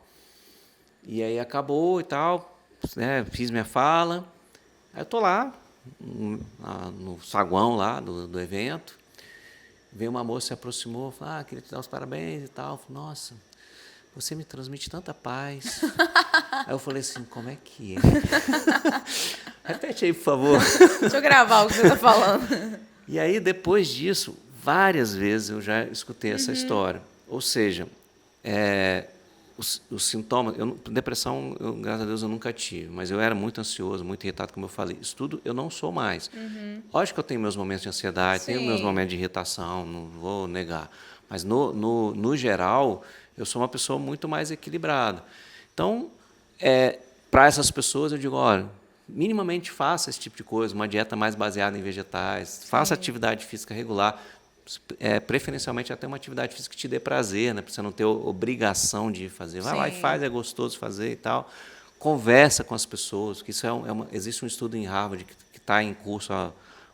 E aí acabou e tal, né, fiz minha fala. Aí eu estou lá, no saguão lá do evento. Veio uma moça, se aproximou, falou, queria te dar os parabéns e tal. Eu falei, nossa, você me transmite tanta paz. Aí eu falei assim, como é que é? Repete aí, por favor. Deixa eu gravar o que você está falando. E aí, depois disso, várias vezes eu já escutei essa história. Ou seja, os sintomas... Depressão, graças a Deus, eu nunca tive, mas eu era muito ansioso, muito irritado, como eu falei. Isso tudo eu não sou mais. Lógico que eu tenho meus momentos de ansiedade, tenho meus momentos de irritação, não vou negar. Mas, no geral, eu sou uma pessoa muito mais equilibrada. Então, para essas pessoas, eu digo, olha, minimamente faça esse tipo de coisa, uma dieta mais baseada em vegetais, faça atividade física regular, preferencialmente até uma atividade física que te dê prazer, né, para você não ter obrigação de fazer. Vai lá e faz, é gostoso fazer e tal. Conversa com as pessoas, que isso existe um estudo em Harvard que está em curso há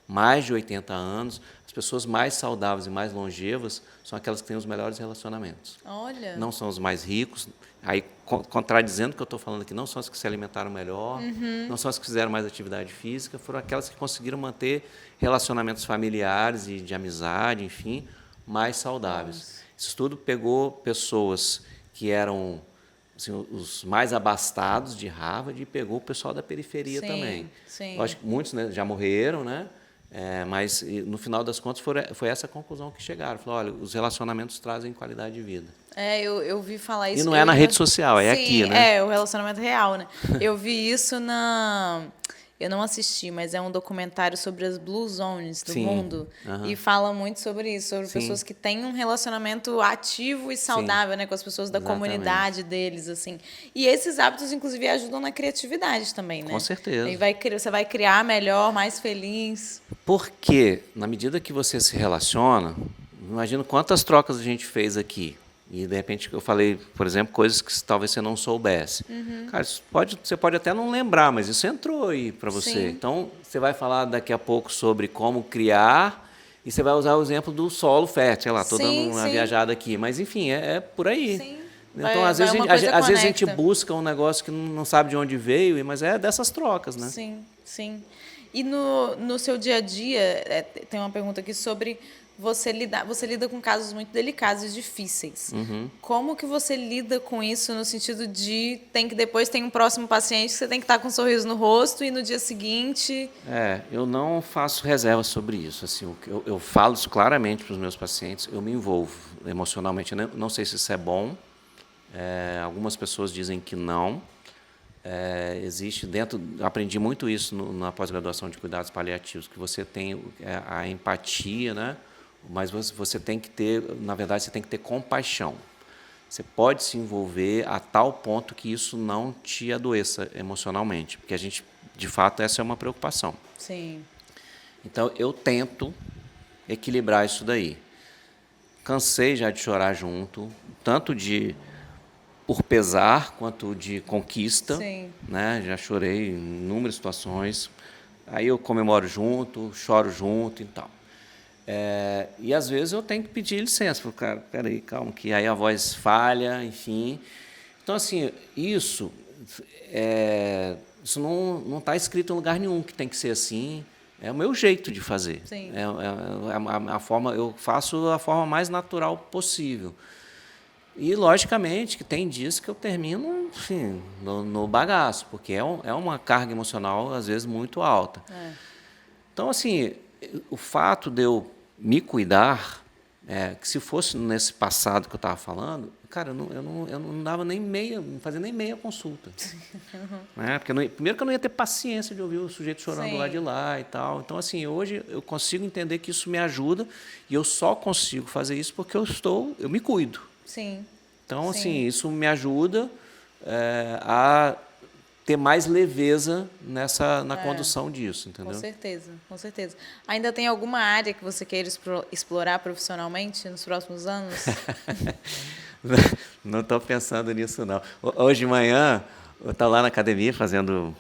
mais de 80 anos. As pessoas mais saudáveis e mais longevas são aquelas que têm os melhores relacionamentos. Olha. Não são os mais ricos. Aí, contradizendo o que eu estou falando aqui, não são as que se alimentaram melhor, não são as que fizeram mais atividade física, foram aquelas que conseguiram manter relacionamentos familiares e de amizade, enfim, mais saudáveis. Esse estudo pegou pessoas que eram assim, os mais abastados de Harvard e pegou o pessoal da periferia também. Eu acho que muitos, né, já morreram, né? Mas, no final das contas, foi essa a conclusão que chegaram. Falaram, olha, os relacionamentos trazem qualidade de vida. Eu vi falar isso. E não é na rede social, é aqui, né? O relacionamento real, né? Eu vi isso eu não assisti, mas é um documentário sobre as Blue Zones do mundo. E fala muito sobre isso, sobre pessoas que têm um relacionamento ativo e saudável, né, com as pessoas da comunidade deles, assim. E esses hábitos, inclusive, ajudam na criatividade também, né? Com certeza. E você vai criar melhor, mais feliz. Porque, na medida que você se relaciona, imagina quantas trocas a gente fez aqui. E, de repente, eu falei, por exemplo, coisas que talvez você não soubesse. Cara, você pode até não lembrar, mas isso entrou aí para você. Então, você vai falar daqui a pouco sobre como criar e você vai usar o exemplo do solo fértil. Sei lá, estou dando uma viajada aqui. Mas, enfim, é por aí. Então, às vezes a gente busca um negócio que não sabe de onde veio, mas é dessas trocas, né? Sim, sim. E no seu dia a dia, tem uma pergunta aqui sobre você lida com casos muito delicados e difíceis. Como que você lida com isso no sentido de depois tem um próximo paciente que você tem que estar com um sorriso no rosto e no dia seguinte... Eu não faço reservas sobre isso. Assim, eu falo isso claramente para os meus pacientes, eu me envolvo emocionalmente. Eu não sei se isso é bom, algumas pessoas dizem que não. Existe aprendi muito isso na pós-graduação de cuidados paliativos, que você tem a empatia, né? Mas você tem que ter, na verdade, você tem que ter compaixão. Você pode se envolver a tal ponto que isso não te adoeça emocionalmente, porque de fato, essa é uma preocupação. Sim. Então, eu tento equilibrar isso daí. Cansei já de chorar junto, tanto por pesar quanto de conquista. Sim. Né? Já chorei em inúmeras situações. Aí eu comemoro junto, choro junto e tal. E às vezes eu tenho que pedir licença para o cara, peraí, calma, que aí a voz falha, enfim. Então, assim, isso não está escrito em lugar nenhum que tem que ser assim. É o meu jeito de fazer. Sim. Eu faço da forma mais natural possível. E, logicamente, que tem dias que eu termino, enfim, no bagaço, porque é uma carga emocional, às vezes, muito alta. Então, assim, o fato de eu me cuidar, que se fosse nesse passado que eu estava falando, cara, eu não dava não fazia nem meia consulta. Né? Porque primeiro que eu não ia ter paciência de ouvir o sujeito chorando Sim. lá de lá e tal. Então, assim, hoje eu consigo entender que isso me ajuda e eu só consigo fazer isso porque eu me cuido. Sim. Então, assim, isso me ajuda a ter mais leveza na condução disso, entendeu? Com certeza, com certeza. Ainda tem alguma área que você queira explorar profissionalmente nos próximos anos? Não estou pensando nisso, não. Hoje de manhã, eu estava lá na academia fazendo...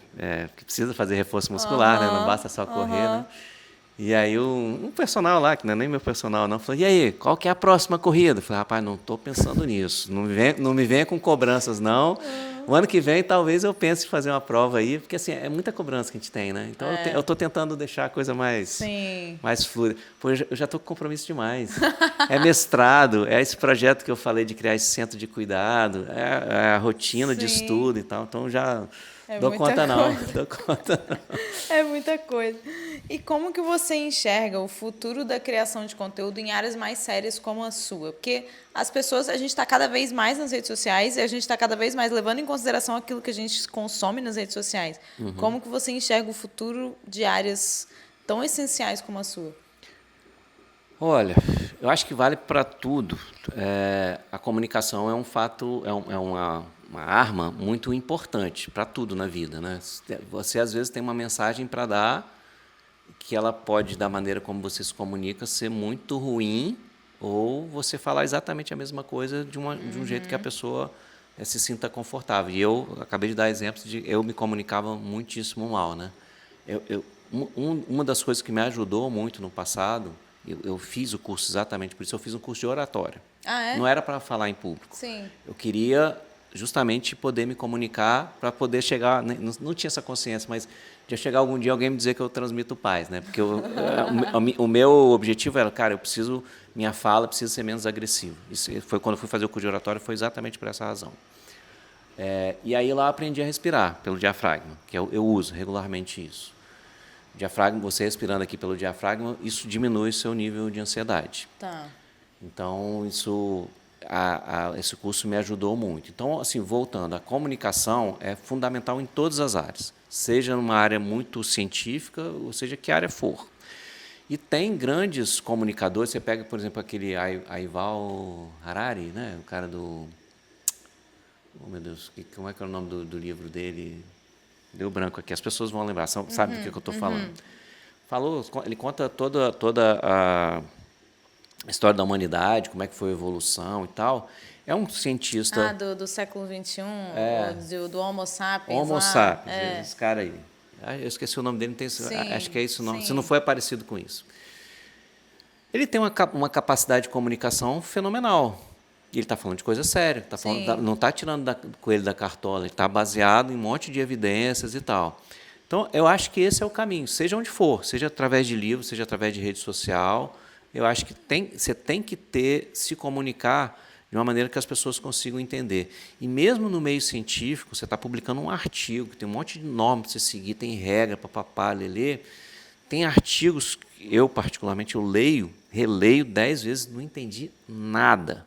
que precisa fazer reforço muscular, né? Não basta só correr, né? E aí um personal lá, que não é nem meu personal, não, falou, e aí, qual que é a próxima corrida? Eu falei, rapaz, não estou pensando nisso. Não me venha com cobranças, não. O ano que vem, talvez eu pense em fazer uma prova aí, porque assim, é muita cobrança que a gente tem, né? Então, eu estou tentando deixar a coisa mais fluida. Pô, eu já estou com compromisso demais. É mestrado, é esse projeto que eu falei de criar esse centro de cuidado, é a rotina de estudo e tal. Então, já... Dou conta não. É muita coisa. E como que você enxerga o futuro da criação de conteúdo em áreas mais sérias como a sua? Porque a gente está cada vez mais nas redes sociais e a gente está cada vez mais levando em consideração aquilo que a gente consome nas redes sociais. Como que você enxerga o futuro de áreas tão essenciais como a sua? Olha, eu acho que vale para tudo. A comunicação é um fato, uma arma muito importante para tudo na vida, né? Você, às vezes, tem uma mensagem para dar que ela pode, da maneira como você se comunica, ser muito ruim ou você falar exatamente a mesma coisa de um jeito que a pessoa se sinta confortável. E eu acabei de dar exemplos de eu me comunicava muitíssimo mal, né? Uma das coisas que me ajudou muito no passado, eu fiz o curso exatamente por isso, eu fiz um curso de oratória. Não era para falar em público. Sim. Eu queria justamente poder me comunicar para poder chegar... Não tinha essa consciência, mas de chegar algum dia alguém me dizer que eu transmito paz, né? Porque o meu objetivo era, cara, minha fala precisa ser menos agressiva. Isso foi quando eu fui fazer o curso de oratória, foi exatamente por essa razão. E aí lá aprendi a respirar pelo diafragma, que eu uso regularmente isso. Diafragma, você respirando aqui pelo diafragma, isso diminui o seu nível de ansiedade. Tá. Então, esse curso me ajudou muito. Então, assim, voltando, a comunicação é fundamental em todas as áreas, seja numa área muito científica, ou seja, que área for. E tem grandes comunicadores, você pega, por exemplo, aquele Yuval Harari, né? O cara do... Oh, meu Deus, como é que é o nome do livro dele? Deu branco aqui, as pessoas vão lembrar, sabem do que eu estou falando. Ele conta toda a história da humanidade, como é que foi a evolução e tal. É um cientista... do século XXI, do Homo sapiens. Homo sapiens, esse cara aí. Eu esqueci o nome dele, acho que é isso, não. Se não for, é parecido com isso. Ele tem uma capacidade de comunicação fenomenal. E ele está falando de coisa séria, Sim. não está tirando coelho da cartola, ele está baseado em um monte de evidências e tal. Então, eu acho que esse é o caminho, seja onde for, seja através de livro, seja através de rede social. Eu acho que você tem que se comunicar de uma maneira que as pessoas consigam entender. E mesmo no meio científico, você está publicando um artigo, tem um monte de norma para você seguir, tem regra para papá, lelê. Tem artigos que eu, particularmente, eu leio, releio 10 vezes, não entendi nada.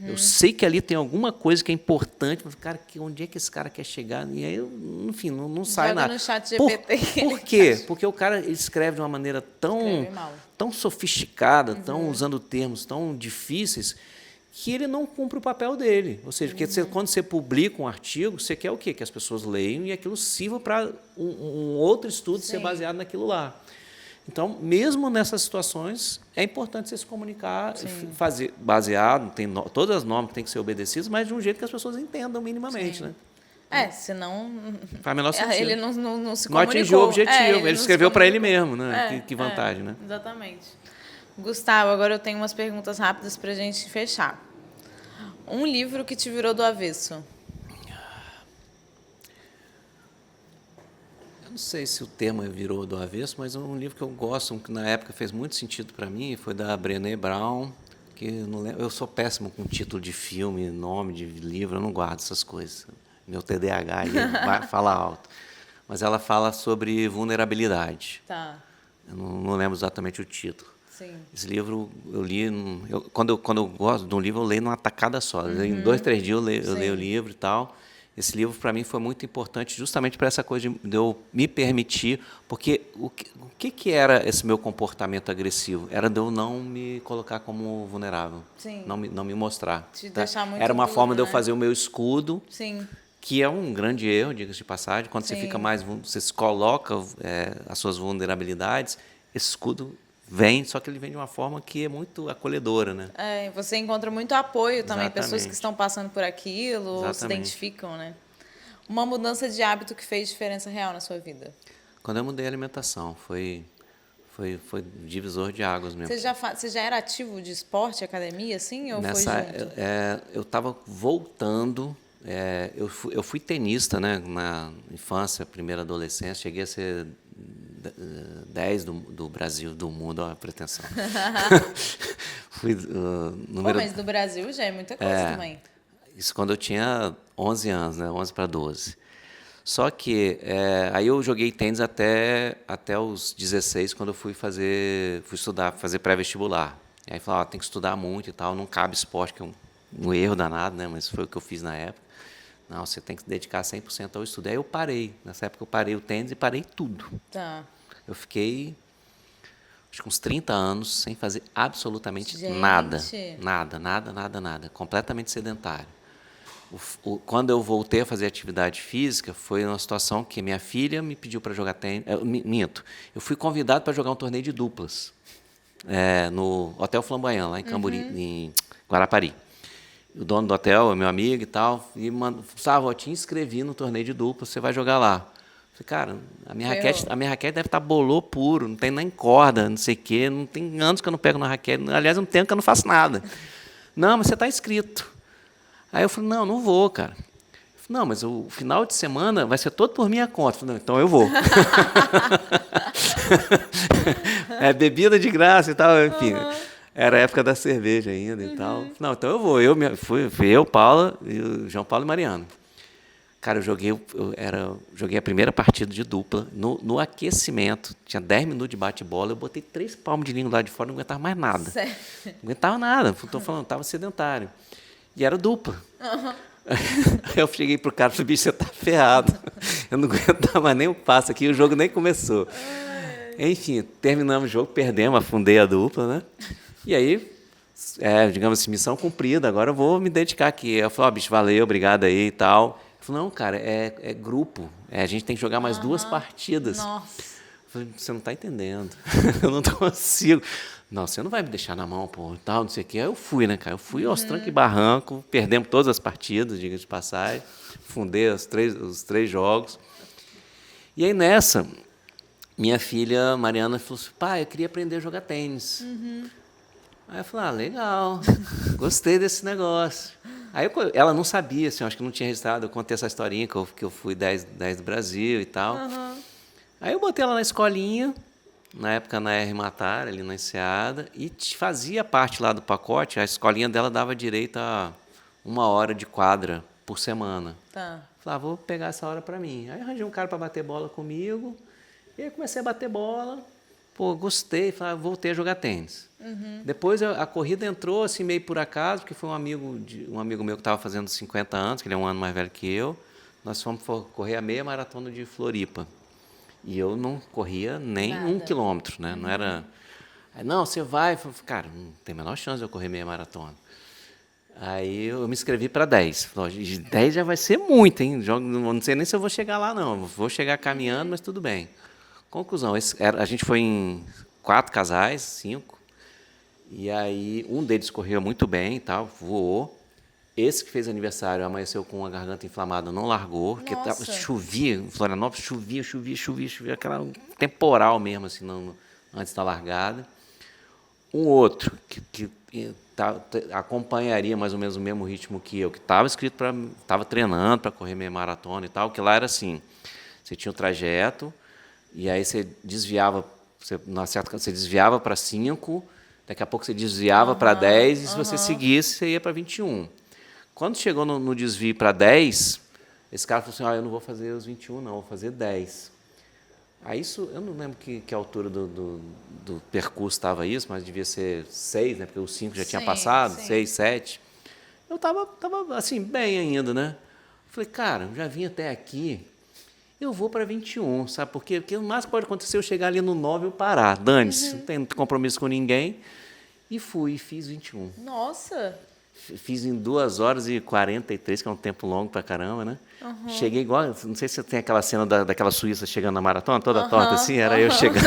Eu sei que ali tem alguma coisa que é importante, mas, cara, onde é que esse cara quer chegar? E aí, enfim, não sai Joga nada. no chat GPT. Por quê? Porque o cara ele escreve de uma maneira Escreve mal. tão sofisticada, tão usando termos tão difíceis, que ele não cumpre o papel dele. Ou seja, porque quando você publica um artigo, você quer o quê? Que as pessoas leiam e aquilo sirva para um outro estudo ser baseado naquilo lá. Então, mesmo nessas situações, é importante você se comunicar, fazer baseado, todas as normas têm que ser obedecidas, mas de um jeito que as pessoas entendam minimamente. Né? Senão faz o menor sentido. ele não se comunicou. Não atingiu o objetivo, ele escreveu para ele mesmo. Né? Que vantagem, né? Exatamente. Gustavo, agora eu tenho umas perguntas rápidas para a gente fechar. Um livro que te virou do avesso? Não sei se o termo virou do avesso, mas é um livro que eu gosto, que na época fez muito sentido para mim, foi da Brené Brown, que eu sou péssimo com título de filme, nome de livro, eu não guardo essas coisas. Meu TDAH vai falar alto. Mas ela fala sobre vulnerabilidade. Tá. Eu não lembro exatamente o título. Sim. Esse livro eu li, quando eu gosto de um livro, eu leio numa tacada só. Em 2, 3 dias eu leio o livro e tal. Esse livro, para mim, foi muito importante justamente para essa coisa de eu me permitir, porque o que era esse meu comportamento agressivo? Era de eu não me colocar como vulnerável, Sim. não me mostrar. Te deixar muito era uma duro, forma de eu né? fazer o meu escudo, Sim. que é um grande erro, diga-se de passagem. Quando você fica mais, você se coloca as suas vulnerabilidades, esse escudo vem, só que ele vem de uma forma que é muito acolhedora, né? Você encontra muito apoio também, Exatamente. pessoas que estão passando por aquilo, ou se identificam, né? Uma mudança de hábito que fez diferença real na sua vida? Quando eu mudei a alimentação, foi divisor de águas mesmo. Você já era ativo de esporte, academia, assim, ou foi junto? Eu estava voltando, eu fui tenista, né, na infância, primeira adolescência, cheguei a ser 10 do Brasil, do mundo, olha a pretensão. Mas do Brasil já é muita coisa também. Isso quando eu tinha 11 anos, né, 11 para 12. Só que aí eu joguei tênis até os 16, quando eu fui estudar, fazer pré-vestibular. Aí falou, tem que estudar muito e tal, não cabe esporte, que é um erro danado, né, mas foi o que eu fiz na época. Não, você tem que se dedicar 100% ao estudo. Aí eu parei, nessa época eu parei o tênis e parei tudo. Tá. Eu fiquei, acho que uns 30 anos sem fazer absolutamente nada. Nada. Completamente sedentário. Quando eu voltei a fazer atividade física, foi uma situação que minha filha me pediu para jogar tênis. Minto. Eu fui convidado para jogar um torneio de duplas no Hotel Flamboyant, lá em Cambori, em Guarapari. O dono do hotel é meu amigo e tal. E eu te inscrevi no torneio de duplas, você vai jogar lá. Eu falei, cara, a minha raquete deve estar bolô puro, não tem nem corda, não sei o quê. Não tem anos que eu não pego na raquete. Aliás, não tem ano que eu não faço nada. Não, mas você está inscrito. Aí eu falei, não vou, cara. Eu falei, não, mas o final de semana vai ser todo por minha conta. Eu falei, não, então eu vou. Bebida de graça e tal, enfim. Era a época da cerveja ainda e tal. Não, então eu vou. Fui eu, Paula, e o João Paulo e Mariano. Cara, eu joguei a primeira partida de dupla. No aquecimento, tinha 10 minutos de bate-bola, eu botei 3 palmos de língua lá de fora, não aguentava mais nada. Sério? Não aguentava nada, estou falando, estava sedentário. E era dupla. Aí eu cheguei pro cara e falei, bicho, você tá ferrado. Eu não aguentava nem o passo aqui, o jogo nem começou. Enfim, terminamos o jogo, perdemos, afundei a dupla, né? E aí, digamos assim, missão cumprida, agora eu vou me dedicar aqui. Eu falei, bicho, valeu, obrigado aí e tal. Ele falou, não, cara, é grupo. A gente tem que jogar mais 2 partidas. Nossa. Eu falei, você não está entendendo. Eu não consigo. Não, você não vai me deixar na mão, pô, tal, não sei o quê. Aí eu fui, né, cara? Eu fui aos trancos e barranco, perdemos todas as partidas, diga de passagem, fundei os 3 jogos. E aí, nessa, minha filha Mariana falou assim, pai, eu queria aprender a jogar tênis. Aí eu falei, legal, gostei desse negócio. Aí ela não sabia, assim, acho que não tinha registrado, eu contei essa historinha que eu fui 10 do Brasil e tal. Aham. Aí eu botei ela na escolinha, na época na R Matar, ali na Enseada, e fazia parte lá do pacote, a escolinha dela dava direito a 1 hora de quadra por semana. Tá. Falei, vou pegar essa hora para mim. Aí arranjei um cara para bater bola comigo, e aí comecei a bater bola. Pô, gostei, falei, voltei a jogar tênis. Depois a corrida entrou assim meio por acaso, porque foi um amigo meu que estava fazendo 50 anos, que ele é um ano mais velho que eu. Nós fomos correr a meia maratona de Floripa. E eu não corria nem Nada. 1 quilômetro, né? Não era... Aí, não, você vai. Eu falei, cara, não tem a menor chance de eu correr meia maratona. Aí eu me inscrevi para 10. Falei, 10 já vai ser muito, hein? Não sei nem se eu vou chegar lá, não. Vou chegar caminhando, mas tudo bem. Conclusão, a gente foi em 4 casais, 5. E aí um deles correu muito bem, tal, voou. Esse que fez aniversário amanheceu com a garganta inflamada, não largou, porque chovia, em Florianópolis chovia, aquela temporal mesmo, assim, antes da largada. Um outro que acompanharia mais ou menos o mesmo ritmo que eu, que estava treinando para correr meia maratona e tal, que lá era assim, você tinha o trajeto, e aí você desviava, você desviava para 5, daqui a pouco você desviava para 10, e se você seguisse, você ia para 21. Quando chegou no desvio para 10, esse cara falou assim, eu não vou fazer os 21, não, vou fazer 10. Aí isso, eu não lembro que altura do percurso estava isso, mas devia ser 6, né, porque o 5 já tinha passado, 6, 7. Eu estava assim, bem ainda, né? Falei, cara, eu já vim até aqui, eu vou para 21, sabe por quê? Porque o máximo que pode acontecer é eu chegar ali no 9 e eu parar, dane-se, não tem compromisso com ninguém. E fiz 21. Nossa! Fiz em 2 horas e 43, que é um tempo longo pra caramba, né? Cheguei igual, não sei se você tem aquela cena daquela Suíça chegando na maratona, toda torta assim, era eu chegando.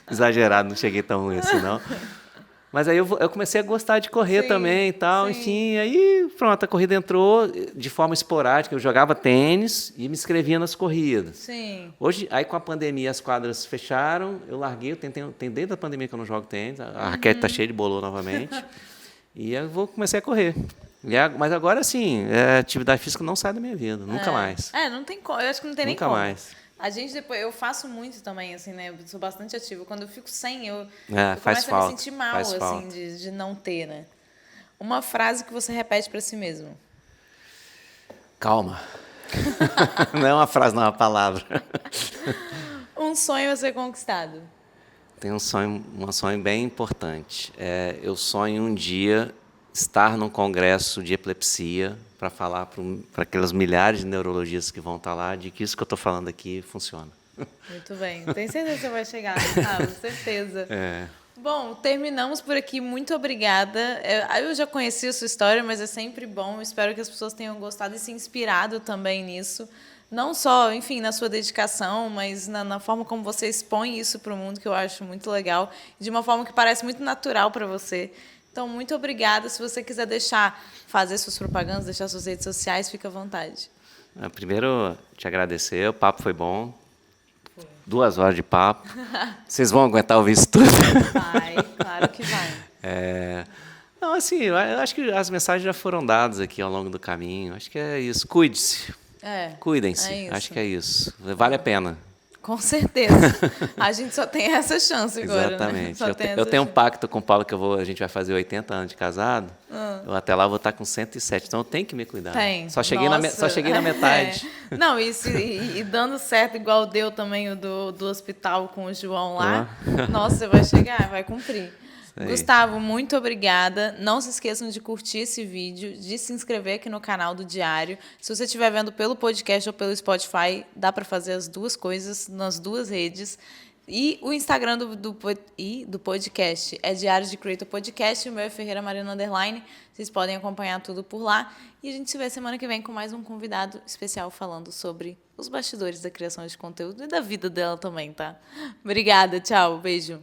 Exagerado, não cheguei tão ruim assim, não. Mas aí eu comecei a gostar de correr também e tal, enfim. Aí, pronto, a corrida entrou de forma esporádica. Eu jogava tênis e me inscrevia nas corridas. Sim. Hoje, aí com a pandemia, as quadras fecharam, eu larguei, tem desde a pandemia que eu não jogo tênis, a raquete está cheia de bolor novamente. E eu comecei a correr. Mas agora, sim, a atividade física não sai da minha vida, nunca mais. Não tem como, eu acho que não tem nem Nunca como. mais. A gente depois, eu faço muito também, assim, né? Eu sou bastante ativa. Quando eu fico sem, eu Faz começo a falta, me sentir mal, faz assim, falta. de não ter, né? Uma frase que você repete para si mesmo. Calma. Não é uma frase, não é uma palavra. Um sonho a ser conquistado. Tem um sonho bem importante. Eu sonho um dia estar num congresso de epilepsia para falar para aquelas milhares de neurologistas que vão estar lá de que isso que eu estou falando aqui funciona. Muito bem. Tenho certeza que você vai chegar, Gustavo, certeza. Bom, terminamos por aqui. Muito obrigada. Eu já conheci a sua história, mas é sempre bom. Espero que as pessoas tenham gostado e se inspirado também nisso. Não só, enfim, na sua dedicação, mas na forma como você expõe isso para o mundo, que eu acho muito legal. De uma forma que parece muito natural para você. Então, muito obrigada. Se você quiser fazer suas propagandas, deixar suas redes sociais, fica à vontade. Primeiro, te agradecer. O papo foi bom. 2 horas de papo. Vocês vão aguentar ouvir isso tudo? Vai, claro que vai. Não, assim, eu acho que as mensagens já foram dadas aqui ao longo do caminho. Acho que é isso. Cuide-se. Cuidem-se. É isso. Acho que é isso. Vale a pena. Com certeza. A gente só tem essa chance agora. Exatamente. Né? Eu tenho um pacto com o Paulo que a gente vai fazer 80 anos de casado. Eu até lá vou estar com 107. Então eu tenho que me cuidar. Só cheguei na metade. Não, e dando certo, igual deu também o do hospital com o João lá. Nossa, você vai chegar, vai cumprir. Gustavo, muito obrigada. Não se esqueçam de curtir esse vídeo, de se inscrever aqui no canal do Diário. Se você estiver vendo pelo podcast ou pelo Spotify, dá para fazer as duas coisas nas duas redes. E o Instagram do podcast é Diário de Creator Podcast, o meu é Ferreira Mariana _. Vocês podem acompanhar tudo por lá. E a gente se vê semana que vem com mais um convidado especial falando sobre os bastidores da criação de conteúdo e da vida dela também, tá? Obrigada, tchau, beijo.